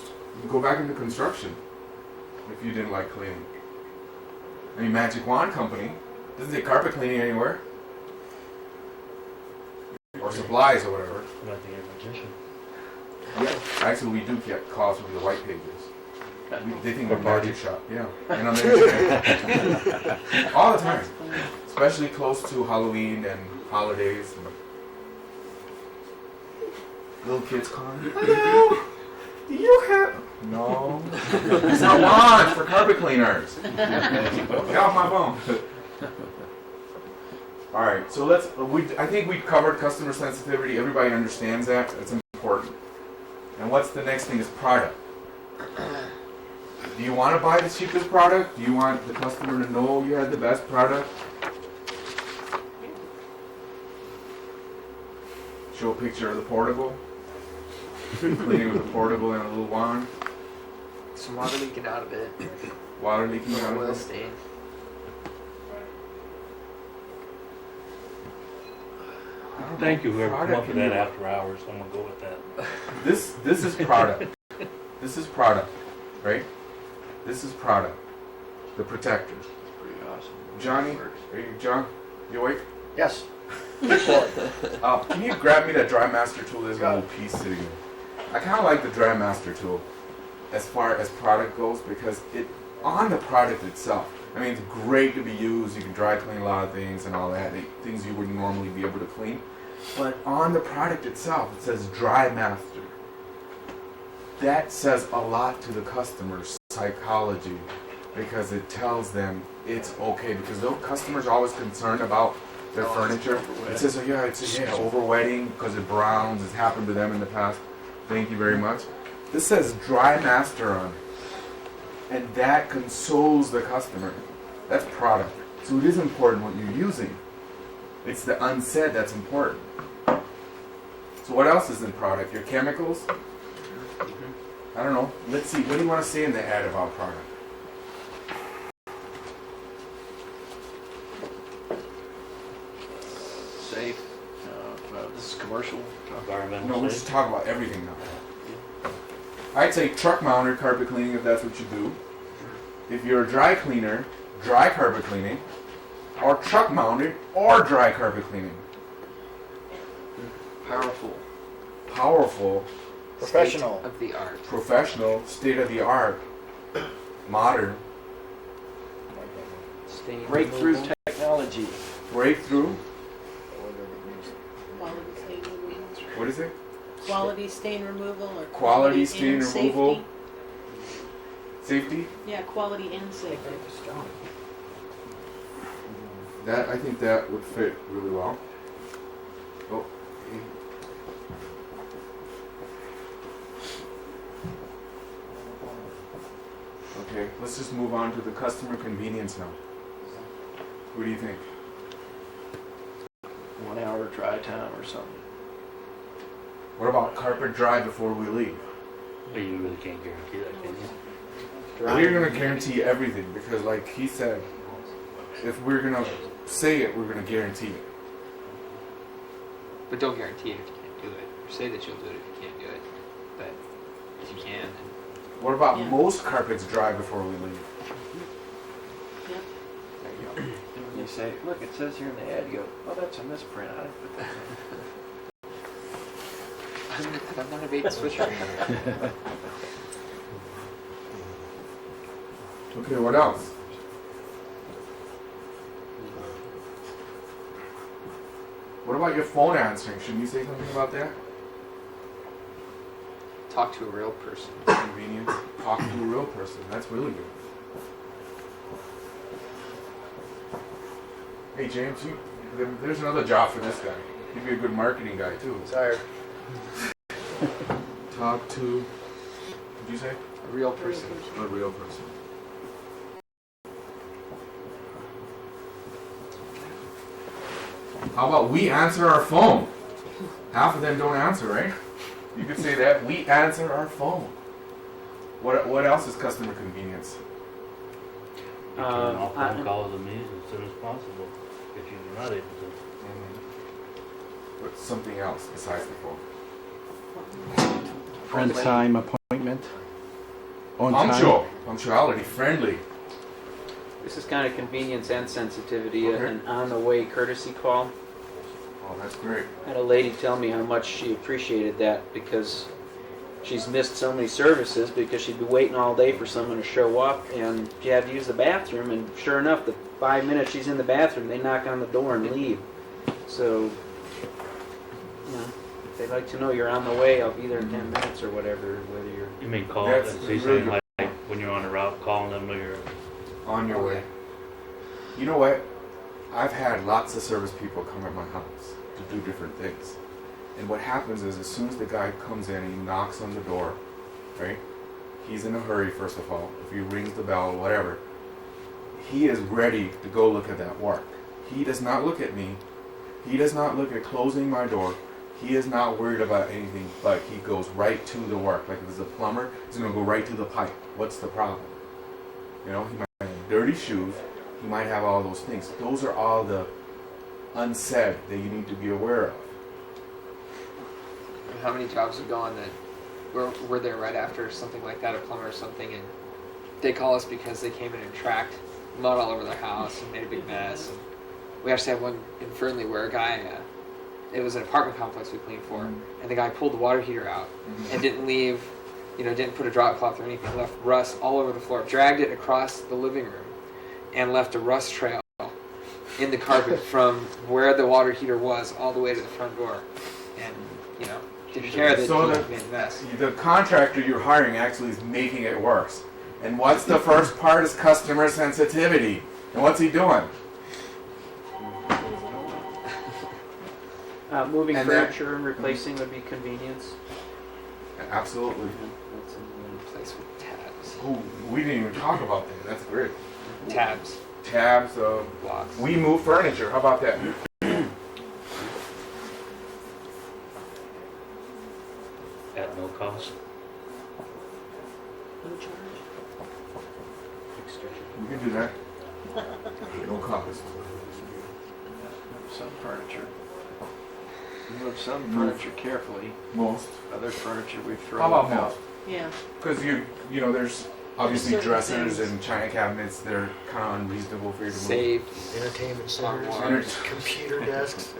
A: go back into construction if you didn't like cleaning. I mean, Magic Wand Company doesn't take carpet cleaning anywhere. Or supplies or whatever.
C: Like the magician.
A: Yeah, actually we do get calls from the white pages. They think we're
C: Or
A: magic
C: parties.
A: shop, yeah. And on the internet. All the time. Especially close to Halloween and holidays. Little kids calling. Hello! Do you have... No. It's not wands for carpet cleaners. Get off my phone. Alright, so I think we covered customer sensitivity. Everybody understands that. It's important. And what's the next thing is product. Do you want to buy the cheapest product? Do you want the customer to know you had the best product? Show a picture of the portable. Cleaning with a portable and a little wand.
F: Some water leaking out of it.
A: Water leaking out
F: Oil
A: of it.
F: stain.
C: Thank you, whoever came
A: Product
C: up with
A: can
C: that
A: be-
C: after hours. I'm gonna go with that.
A: This is product. This is product, right? This is product. The protector.
K: Pretty awesome.
A: Johnny, John, you awake?
J: Yes.
A: Can you grab me that Dry Master tool? There's a little piece sitting there. I kind of like the Dry Master tool as far as product goes because it on the product itself. I mean, it's great to be used. You can dry clean a lot of things and all that, things you wouldn't normally be able to clean. But on the product itself, it says Dry Master. That says a lot to the customer's psychology because it tells them it's okay because those customers are always concerned about their furniture. It says, it's overwetting because it browns. It's happened to them in the past. Thank you very much. This says Dry Master on it. And that consoles the customer. That's product. So it is important what you're using. It's the unsaid that's important. So what else is in product? Your chemicals? I don't know. Let's see. What do you want to say in the ad about product?
K: Safe. This is commercial.
C: Environmental
A: No, we're
C: safe.
A: just talking about everything now. I'd say truck mounted carpet cleaning if that's what you do. If you're a dry cleaner, dry carpet cleaning, or truck mounted, or dry carpet cleaning. Powerful,
F: Professional.
E: Of the art.
A: professional, state of the art, modern,
E: Stain
K: Breakthrough
E: removal.
K: technology.
A: breakthrough.
L: Quality stain removal.
A: What is it?
L: Quality stain removal or
A: Quality stain
L: and
A: removal.
L: safety.
A: Safety.
L: Yeah, quality and safety.
A: That I think that would fit really well. Oh. Okay, let's just move on to the customer convenience now. What do you think?
K: 1 hour dry time or something.
A: What about carpet dry before we leave?
C: But you really can't guarantee that, can you?
A: We're gonna guarantee everything because, like he said, if we're gonna say it, we're gonna guarantee it.
F: But don't guarantee it if you can't do it. Or say that you'll do it if you can't do it. But if you can, then
A: What about
L: Yeah.
A: most carpets dry before we leave?
L: Yep.
K: There you go. And when you say, look, it says here in the ad, you go, oh, that's a misprint. I didn't put that in.
F: I'm not a bait and switcher.
A: Okay, what else? What about your phone answering? Should you say something about that?
F: Talk to a real person.
A: Convenience. Talk to a real person. That's really good. Hey James, there's another job for this guy. He'd be a good marketing guy too.
I: Tired.
A: Talk to. What did you say?
F: A real person.
A: A real person. How about we answer our phone? Half of them don't answer, right? You could say that. We answer our phone. What else is customer convenience?
C: You turn off
E: I-
C: phone calls and meetings as soon as possible if you're not able to.
A: But something else besides the phone.
M: On time appointment. On
A: Punctual.
M: time.
A: Punctuality. Friendly.
E: This is kind of convenience and sensitivity.
A: Okay.
E: An on-the-way courtesy call.
A: Oh, that's great.
E: I had a lady tell me how much she appreciated that because she's missed so many services because she'd be waiting all day for someone to show up and she had to use the bathroom, and sure enough, the 5 minutes she's in the bathroom, they knock on the door and leave. So, you know, they'd like to know you're on the way. I'll be there in 10 minutes or whatever, whether you're...
C: You mean call
A: That's
C: and say
A: really
C: something like when you're on a route, calling them when you're
A: On your way. You know what? I've had lots of service people come at my house to do different things. And what happens is as soon as the guy comes in, he knocks on the door, right? He's in a hurry, first of all. If he rings the bell or whatever, he is ready to go look at that work. He does not look at me. He does not look at closing my door. He is not worried about anything, but he goes right to the work. Like if there's a plumber, he's going to go right to the pipe. What's the problem? You know, he might have dirty shoes. He might have all those things. Those are all the unsaid that you need to be aware of.
F: How many jobs have gone that we're there right after something like that, a plumber or something, and they call us because they came in and tracked mud all over their house and made a big mess. And we actually had one in Fernley where a guy, it was an apartment complex we cleaned for, and the guy pulled the water heater out and didn't leave, didn't put a drop cloth or anything, left rust all over the floor, dragged it across the living room, and left a rust trail in the carpet from where the water heater was all the way to the front door. And, didn't care that
A: So
F: he
A: the-
F: made a mess.
A: The contractor you're hiring actually is making it worse. And what's the first part is customer sensitivity. And what's he doing?
E: Moving
F: And that-
E: furniture and replacing would be convenience.
A: Absolutely.
F: That's in place with tabs.
A: Oh, we didn't even talk about that. That's great.
F: Tabs.
A: Tabs,
F: Blocks.
A: we move furniture. How about that?
C: at no cost.
L: No charge.
A: We can do that. No cost.
K: Some furniture. We move some furniture carefully.
A: Most.
K: Other furniture we throw
A: How about
K: out.
A: most?
L: Yeah.
A: Because there's Obviously,
L: Certain
A: dressers
L: things.
A: and china cabinets, they're kind of unreasonable for you to move.
E: Safe.
J: Entertainment centers,
E: Armoire.
J: computer desks.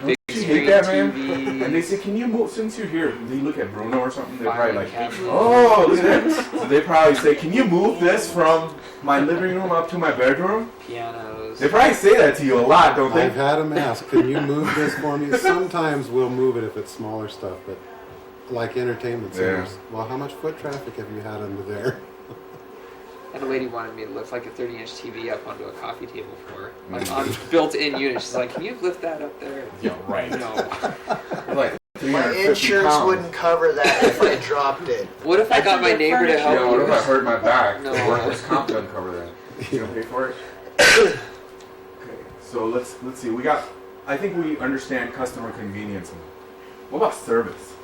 E: Big
A: You hate
E: screen
A: that, man?
E: TVs.
A: And they say, can you move, since you're here, they look at Bruno or something, they're probably like,
E: Filing cabinet.
A: oh, look at that. So they probably say, can you move this from my living room up to my bedroom?
E: Pianos.
A: They probably say that to you a lot, don't they?
G: I've had them ask, can you move this for me? Sometimes we'll move it if it's smaller stuff, but like entertainment centers.
A: Yeah.
G: Well, how much foot traffic have you had under there?
F: And a lady wanted me to lift like a 30-inch TV up onto a coffee table for her. Like on built-in unit. She's like, can you lift that up there?
A: Yeah, right.
F: No.
A: Like,
J: My
A: 350
J: insurance
A: pounds.
J: wouldn't cover that if I dropped it.
F: What if I got my neighbor to help
A: Yeah, what
F: you?
A: if I hurt my back?
F: No.
A: The workers' comp doesn't cover that. You don't pay for it? Okay, so let's see. I think we understand customer convenience. What about service?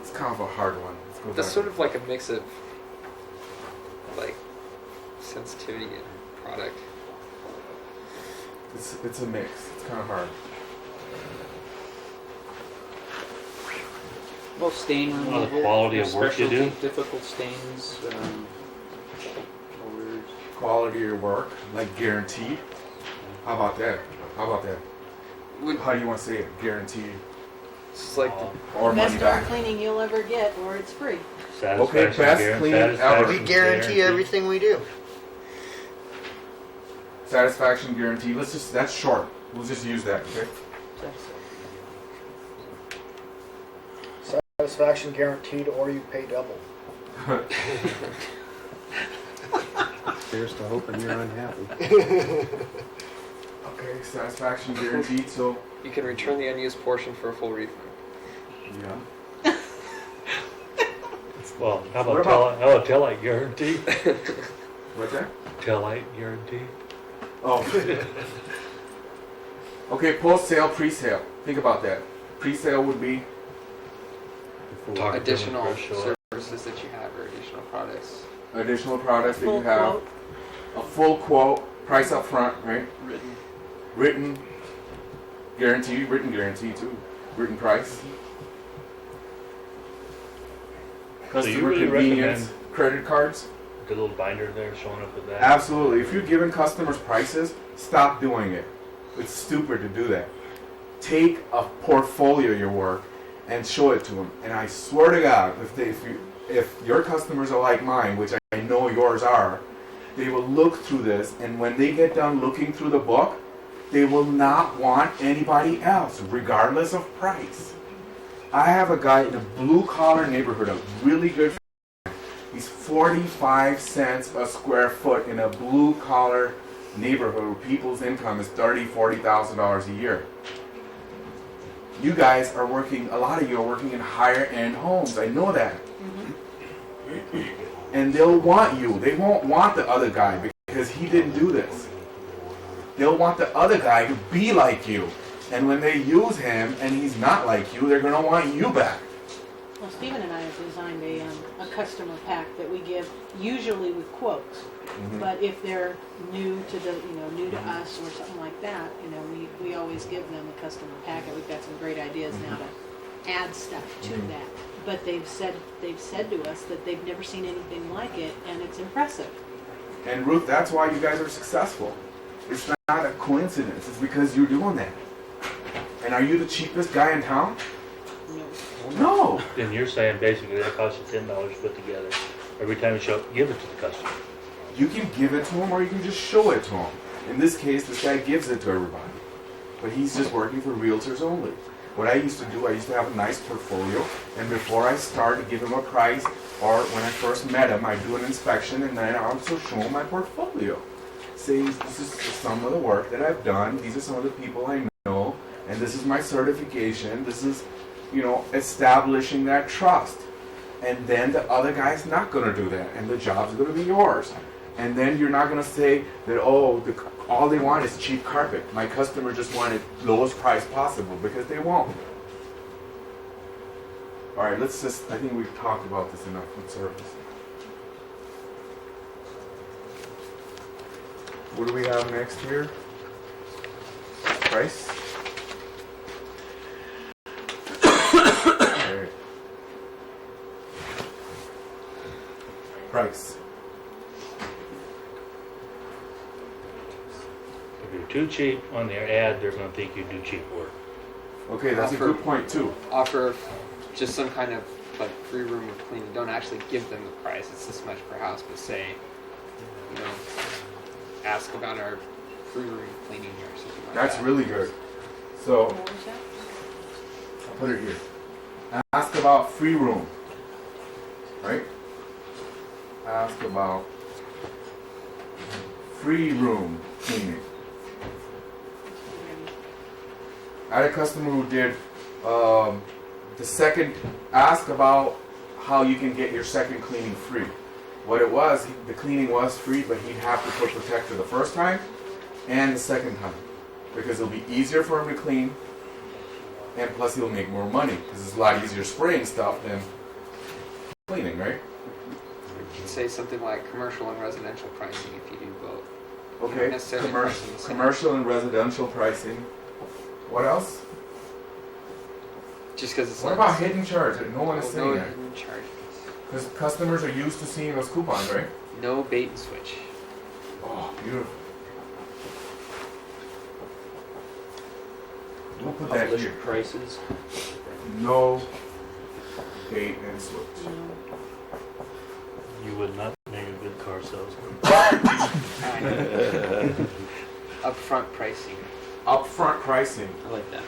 A: It's kind of a hard one. Let's go
F: That's
A: back.
F: sort of like a mix of like sensitivity and product.
A: It's a mix. It's kind of hard.
E: Well, stain
C: Well, the
E: removal.
C: quality of work you do.
E: specialty, difficult stains. Colors.
A: Quality of your work, like guaranteed. How about that? How do you want to say it? Guaranteed.
F: It's like
A: Or money
L: Best darn
A: back.
L: cleaning you'll ever get, or it's free.
A: Okay, best cleaning ever.
J: We guarantee everything we do.
A: Satisfaction guarantee. That's short. We'll just use that, okay?
D: Satisfaction guaranteed, or you pay double.
G: Here's to hoping you're unhappy.
A: Okay, satisfaction guaranteed, so
F: you can return the unused portion for a full refund.
A: yeah.
C: Well, how
A: What
C: about taillight guarantee?
A: What's that?
C: Taillight guarantee.
A: Oh. Okay, post-sale, pre-sale. Think about that. Pre-sale would be
C: Talk to them
F: Additional
C: first, show it.
F: services that you have or additional products.
A: additional products that you
L: Full
A: have.
L: quote.
A: A full quote, price up front, right? Written guarantee, written guarantee too. Written price.
C: So you
A: Customer
C: really
A: convenience,
C: recommend
A: credit cards.
C: the little binder there showing up with that?
A: Absolutely. If you're giving customers prices, stop doing it. It's stupid to do that. Take a portfolio of your work and show it to them. And I swear to God, if your customers are like mine, which I know yours are, they will look through this, and when they get done looking through the book, they will not want anybody else, regardless of price. I have a guy in a blue-collar neighborhood, a really good friend. He's 45 cents a square foot in a blue-collar neighborhood where people's income is $30,000, $40,000 a year. You guys are working, a lot of you are working in higher-end homes. I know that. And they'll want you. They won't want the other guy because he didn't do this. They'll want the other guy to be like you. And when they use him and he's not like you, they're going to want you back.
L: Well, Stephen and I have designed a customer pack that we give usually with quotes. But if they're new to new to us or something like that, we always give them a customer packet. We've got some great ideas now to add stuff to that. But they've said to us that they've never seen anything like it, and it's impressive.
A: And Ruth, that's why you guys are successful. It's not a coincidence. It's because you're doing that. And are you the cheapest guy in town? No.
C: Then you're saying basically that costs you $10 to put together. Every time you show up, give it to the customer.
A: You can give it to him or you can just show it to him. In this case, this guy gives it to everybody. But he's just working for realtors only. What I used to do, I used to have a nice portfolio, and before I start to give him a price, or when I first met him, I'd do an inspection, and then I also show him my portfolio. Say, this is some of the work that I've done, these are some of the people I know, and this is my certification, this is, establishing that trust. And then the other guy's not going to do that, and the job's going to be yours. And then you're not going to say that, all they want is cheap carpet. My customer just wanted lowest price possible, because they won't. All right, I think we've talked about this enough with service. What do we have next here? Price? All right. price.
C: If you're too cheap on their ad, they're going to think you do cheap work.
A: Okay, that's a good point too.
F: Offer just some kind of like free room of cleaning. Don't actually give them the price. It's this much per house, but say, you know, ask about our free room cleaning here or something like
A: That's
F: that.
A: really good. So,
L: What was that?
A: I'll put it here. Ask about free room. Right? Ask about free room cleaning. I had a customer who did the second, ask about how you can get your second cleaning free. What it was, the cleaning was free, but he'd have to put protector the first time and the second time. Because it'll be easier for him to clean, and plus he'll make more money. Because it's a lot easier spraying stuff than cleaning, right?
F: You can say something like commercial and residential pricing if you do both. You don't
A: Okay,
F: necessarily price them the same.
A: commercial and residential pricing. What else?
F: Just because it's
A: What
F: not
A: about hidden charge that no one is
F: no
A: saying that?
F: hidden charges.
A: Because customers are used to seeing those coupons, right?
F: No bait and switch.
A: Oh, beautiful. We'll put that
E: Published
A: here.
E: prices.
A: No bait and switch.
C: You would not make a good car salesman.
F: Upfront pricing.
A: Upfront pricing.
E: I like that.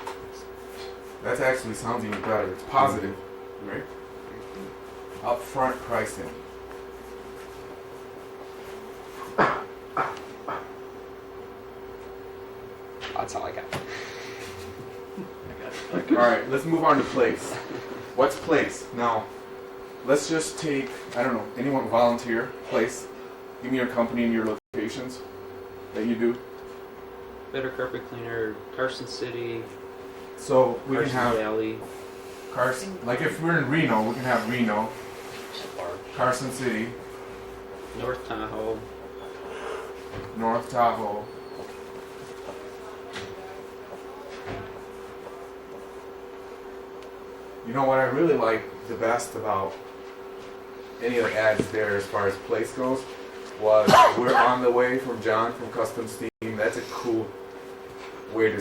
A: That actually sounds even better. It's positive, right? Upfront pricing.
F: That's all I got.
A: All right, let's move on to place. What's place? Now, let's just take, I don't know, anyone volunteer, place. Give me your company and your locations that you do.
E: Better Carpet Cleaner, Carson City,
A: So we
E: Carson
A: can have
E: Valley.
A: Carson, like if we're in Reno, we can have Reno, Carson City,
E: North Tahoe.
A: North Tahoe. You know what I really like the best about any of the ads there as far as place goes was we're on the way from John from Custom Steam. That's a cool way to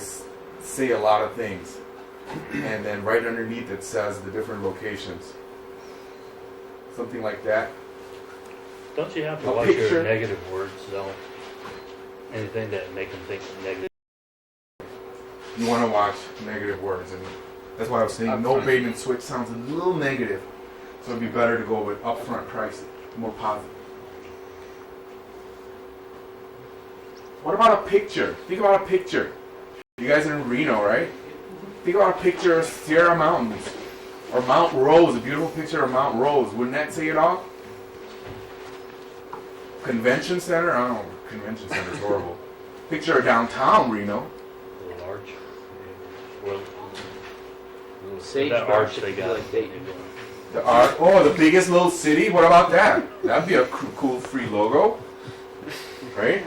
A: say a lot of things. And then right underneath it says the different locations. Something like that.
C: Don't you have to
A: A
C: watch
A: picture.
C: your negative words, though? Anything that make them think negative.
A: You want to watch negative words, and that's why I was saying no bait and switch sounds a little negative, so it'd be better to go with upfront pricing, more positive. What about a picture? Think about a picture. You guys are in Reno, right? Think about a picture of Sierra Mountains or Mount Rose, a beautiful picture of Mount Rose. Wouldn't that say it all? Convention center? I don't know. Convention center is horrible. Picture of downtown Reno.
C: A little arch. Well,
E: Sage
C: that
E: Marsh
C: arch
E: if
C: they
E: you
C: got.
E: like Dayton.
A: The art. Oh, the biggest little city. What about that? That'd be a cool free logo, right?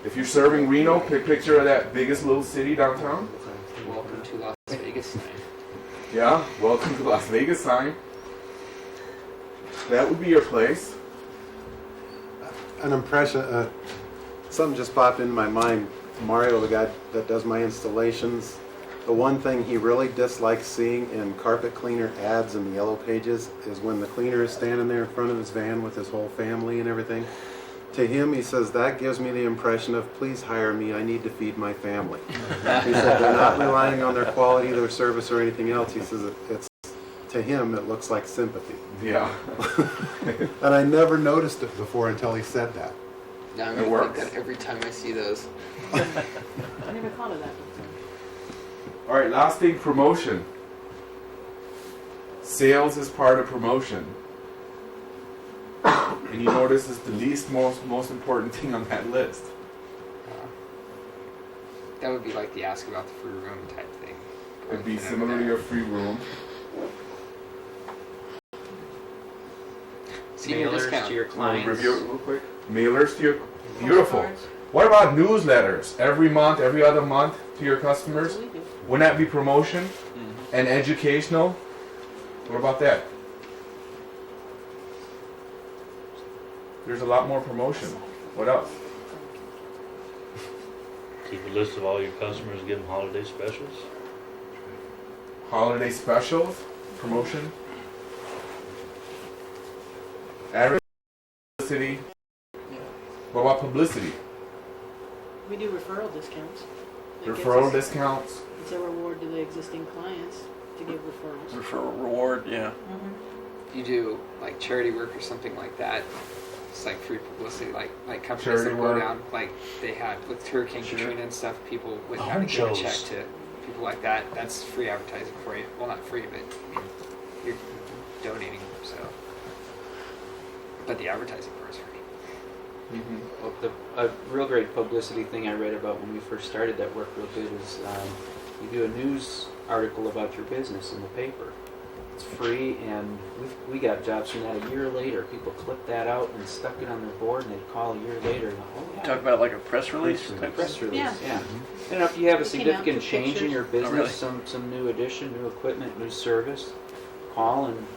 A: If you're serving Reno, pick a picture of that biggest little city downtown.
F: Welcome to Las Vegas sign.
A: Yeah, welcome to Las Vegas sign. That would be your place.
G: An impression, something just popped into my mind. Mario, the guy that does my installations, the one thing he really dislikes seeing in carpet cleaner ads in the yellow pages is when the cleaner is standing there in front of his van with his whole family and everything. To him, he says, that gives me the impression of, please hire me, I need to feed my family. He said they're not relying on their quality, their service, or anything else. He says it's, to him, it looks like sympathy.
A: Yeah.
G: And I never noticed it before until he said that.
F: Now I'm
A: It
F: going to
A: works.
F: think that every time I see those.
L: I never thought of that before.
A: All right, last thing, promotion. Sales is part of promotion. And you notice it's the most important thing on that list.
F: That would be like the ask about the free room type thing.
A: It'd be similar to your free room.
F: Senior
E: Mailers
F: discount.
E: to your clients.
A: Review it real quick. Mailers to your... Beautiful. What about newsletters? Every month, every other month to your customers?
L: We do.
A: Wouldn't that be promotion and educational? What about that? There's a lot more promotion. What else?
C: Keep a list of all your customers, give them holiday specials.
A: Holiday specials, promotion. Advertising. What about publicity?
L: We do referral discounts.
A: Referral discounts.
L: It's a reward to the existing clients to give referrals.
K: Referral reward, yeah.
F: You do like charity work or something like that. It's like free publicity, like companies
A: Charity
F: that go
A: work.
F: down, like they had with Hurricane
K: Sure.
F: Katrina and stuff. People would
C: Home
F: have to give a check
C: shows.
F: to people like that. That's free advertising for you. Well, not free, but I mean, you're donating. So, but the advertising for is free.
E: Well, a real great publicity thing I read about when we first started that worked real good is you do a news article about your business in the paper. It's free, and we got jobs from that a year later. People clipped that out and stuck it on their board, and they'd call a year later and go, oh, yeah.
K: Talk about like a press release?
E: Press release,
L: Yeah.
E: yeah. And if you have a
L: It came out
E: significant
L: with
E: change in
L: pictures.
E: your business,
K: Oh, really?
E: some new addition, new equipment, new service, call and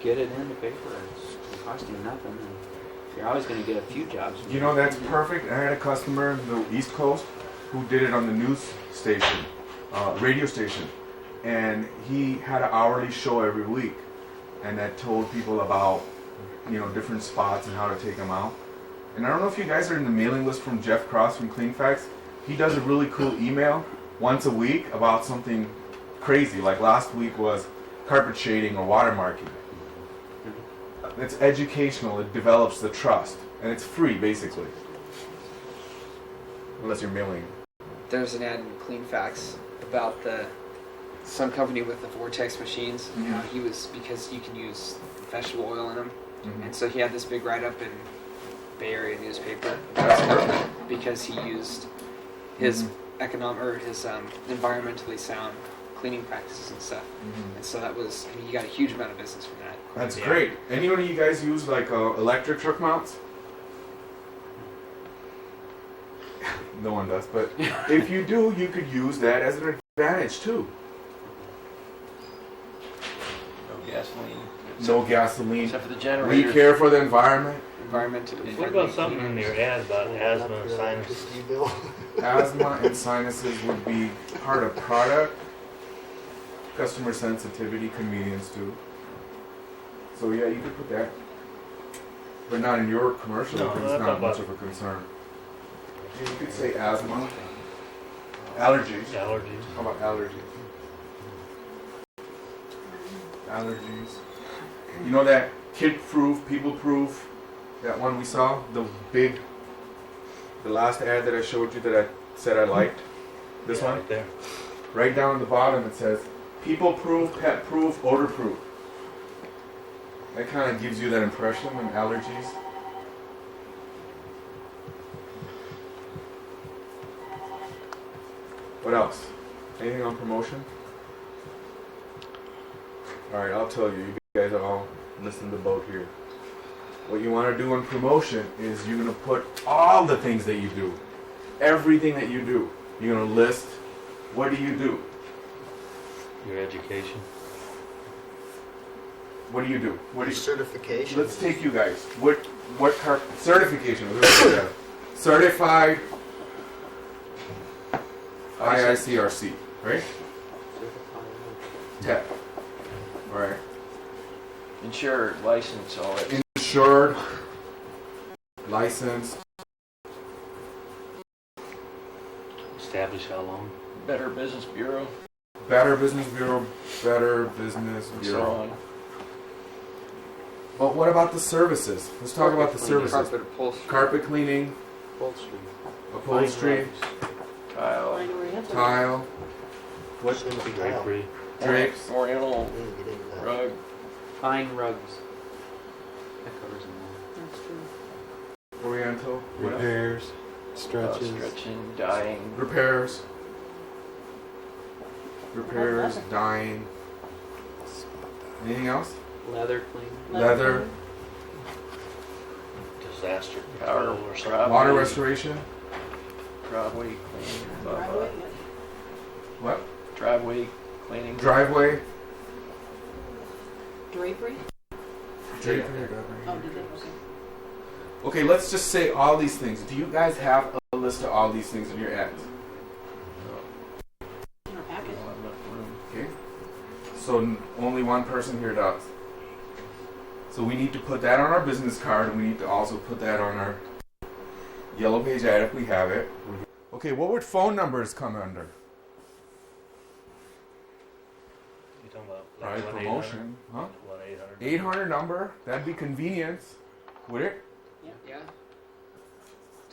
E: get it in the paper. It's costing you nothing. And you're always going to get a few jobs.
A: You know, that's perfect. I had a customer in the East Coast who did it on the news station, radio station. And he had an hourly show every week. And that told people about, different spots and how to take them out. And I don't know if you guys are in the mailing list from Jeff Cross from Cleanfax. He does a really cool email once a week about something crazy. Like last week was carpet shading or watermarking. It's educational. It develops the trust. And it's free, basically. Unless you're mailing.
F: There's an ad in Cleanfax about some company with the vortex machines. He was, because you can use vegetable oil in them, and so he had this big write-up in Bay Area newspaper because he used his environmentally sound cleaning practices and stuff. And so that was, he got a huge amount of business from that.
A: That's great. Any of you guys use like electric truck mounts? No one does, but if you do, you could use that as an advantage too.
K: No gasoline.
A: No gasoline.
K: Except for the generator.
A: We care for the environment.
F: Environmentally.
C: What about something in your ad about asthma and sinus?
A: Asthma and sinuses would be part of product. Customer sensitivity, convenience too. So yeah, you could put that. But not in your commercial
C: No,
A: because
C: I'm
A: it's not
C: talking
A: much
C: about-
A: of a concern. You could say asthma. Allergies.
C: Allergies.
A: How about allergies? Allergies. You know that kid-proof, people-proof, that one we saw? The last ad that I showed you that I said I liked? This one?
C: Right there.
A: Right down at the bottom it says, people-proof, pet-proof, odor-proof. That kind of gives you that impression of allergies. What else? Anything on promotion? Alright, I'll tell you. You guys are all missing the boat here. What you want to do on promotion is you're going to put all the things that you do. Everything that you do. You're going to list, what do you do?
C: Your education.
A: What do you do? What do you,
J: certification.
A: let's take you guys. What certification? Certified IICRC, right? Tech. Right.
K: Insured, license, all that.
A: Insured, licensed.
C: Establish how long?
K: Better Business Bureau.
A: Better Business Bureau, Better Business
K: And so
A: Bureau.
K: on.
A: But what about the services? Let's talk about the services.
F: Carpet upholstery.
A: Carpet cleaning, upholstery,
K: Tile.
L: Fine oriental.
A: tile,
J: What's going to be
C: Drapery.
A: drapes.
K: Oriental rug.
E: Fine rugs. That covers them all.
L: That's true.
A: Oriental. What else?
G: Repairs, stretches.
K: Stretching, dyeing.
A: Repairs. Repairs,
L: Leather.
A: dyeing. Anything else?
E: Leather clean.
A: Leather,
C: Disaster
K: Power,
C: control or something.
K: driveway,
A: water restoration.
K: Driveway cleaning. Blah, blah.
L: Driveway,
A: What?
K: Driveway cleaning.
A: Driveway.
L: Drapery?
A: Drapery.
L: Oh, did they? Okay.
A: Okay, let's just say all these things. Do you guys have a list of all these things in your ads?
L: In our packet.
A: Okay. So only one person here does. So we need to put that on our business card, and we need to also put that on our yellow page ad if we have it. Okay, what would phone numbers come under?
C: You talking about
A: Right,
C: 1-800?
A: promotion, huh?
C: 1-800.
A: 800 number, that'd be convenience, would it?
F: Yeah.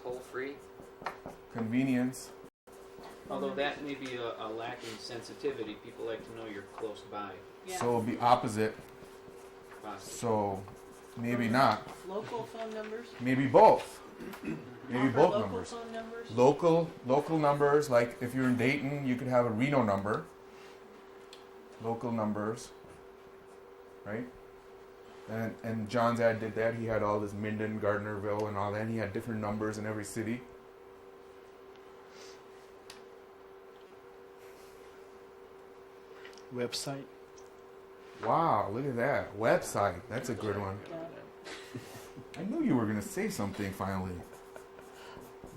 F: Toll free.
A: Convenience.
E: Although that may be a lack in sensitivity. People like to know you're close by.
L: Yeah.
A: So it'll be opposite.
E: Possibly.
A: So maybe not.
L: Local phone numbers.
A: Maybe both. Maybe
L: Offer
A: both
L: local
A: numbers.
L: phone numbers.
A: Local numbers, like if you're in Dayton, you could have a Reno number. Local numbers, right? And John's ad did that. He had all this Minden, Gardnerville, and all that. And he had different numbers in every city.
M: Website.
A: Wow, look at that. Website. That's a good one. I knew you were going to say something finally.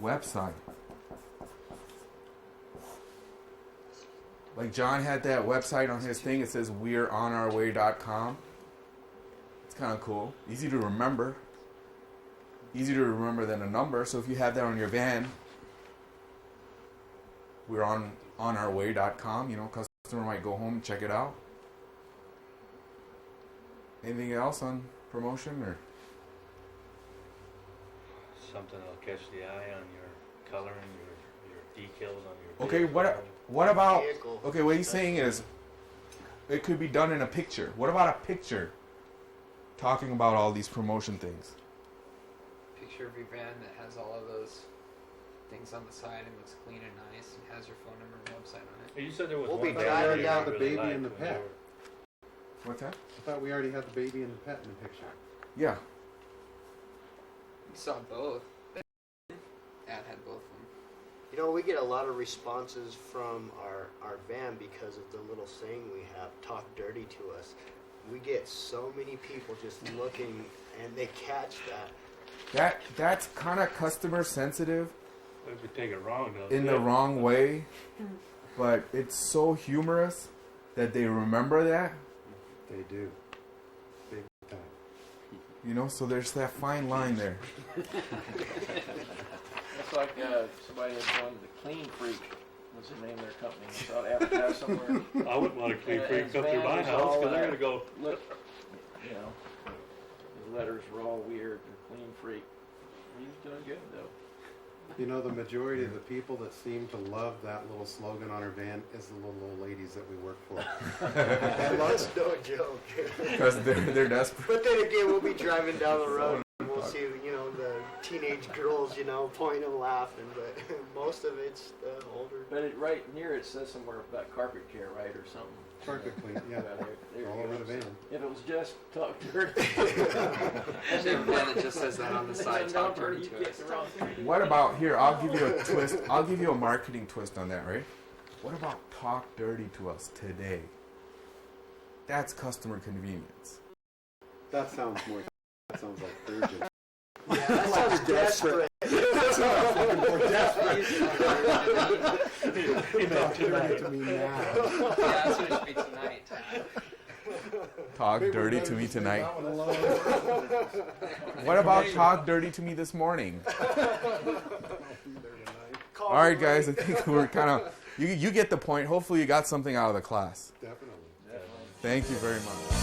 A: Website. Like John had that website on his thing. It says we'reonourway.com. It's kind of cool. Easy to remember. Easier to remember than a number. So if you have that on your van, we're on ourway.com. You know, customer might go home and check it out. Anything else on promotion or?
C: Something that'll catch the eye on your color and your decals on your
A: Okay,
C: vehicle.
A: what about?
J: Vehicle.
A: Okay, what he's saying is, it could be done in a picture. What about a picture? Talking about all these promotion things.
F: Picture of your van that has all of those things on the side and looks clean and nice and has your phone number and website on it.
C: Hey, you said there was
J: We'll
C: one
J: be
C: van
J: driving
C: you
J: down
G: the
C: really
G: baby
C: liked
G: and the
C: when
G: pet.
C: you were-
A: What's that?
G: I thought we already had the baby and the pet in the picture.
A: Yeah.
F: You saw both. Ad had both of them.
J: You know, we get a lot of responses from our van because of the little saying we have, talk dirty to us. We get so many people just looking and they catch that.
A: That's kind of customer sensitive
C: If you take it wrong, though.
A: in the wrong way, but it's so humorous that they remember that.
G: They do. Big time.
A: You know, so there's that fine line there.
K: It's like somebody had joined the Clean Freak. What's the name of their company? I saw it advertised somewhere.
C: I wouldn't want a clean freak
K: his
C: come through
K: van
C: my
K: was
C: house
K: all,
C: because they're going to go.
K: Look, you know, his letters were all weird and Clean Freak. He's doing good though.
G: You know, the majority of the people that seem to love that little slogan on our van is the little old ladies that we work for.
J: That's no joke.
A: Because they're desperate.
J: But then again, we'll be driving down the road and we'll see, you know, the teenage girls, you know, pointing and laughing. But most of it's the older.
K: But right near it says somewhere about carpet care, right, or something.
G: Carpet clean, yeah.
K: There
G: All
K: you
G: over
K: go.
G: the van.
K: If it was just talk dirty.
F: There's a van that just says that on the side, talk dirty
K: You
F: to
K: get
F: us.
K: the wrong thing.
A: What about here? I'll give you a twist. I'll give you a marketing twist on that, right? What about talk dirty to us today? That's customer convenience.
G: That sounds more. That sounds like urgent.
J: Yeah, that sounds desperate.
G: That sounds like more desperate.
C: Talk
G: Dirty to me now.
F: Yeah, that's what it should be tonight.
A: Talk dirty to me tonight. What about talk dirty to me this morning? All right, guys. I think we're kind of. You get the point. Hopefully, you got something out of the class.
G: Definitely.
A: Thank you very much.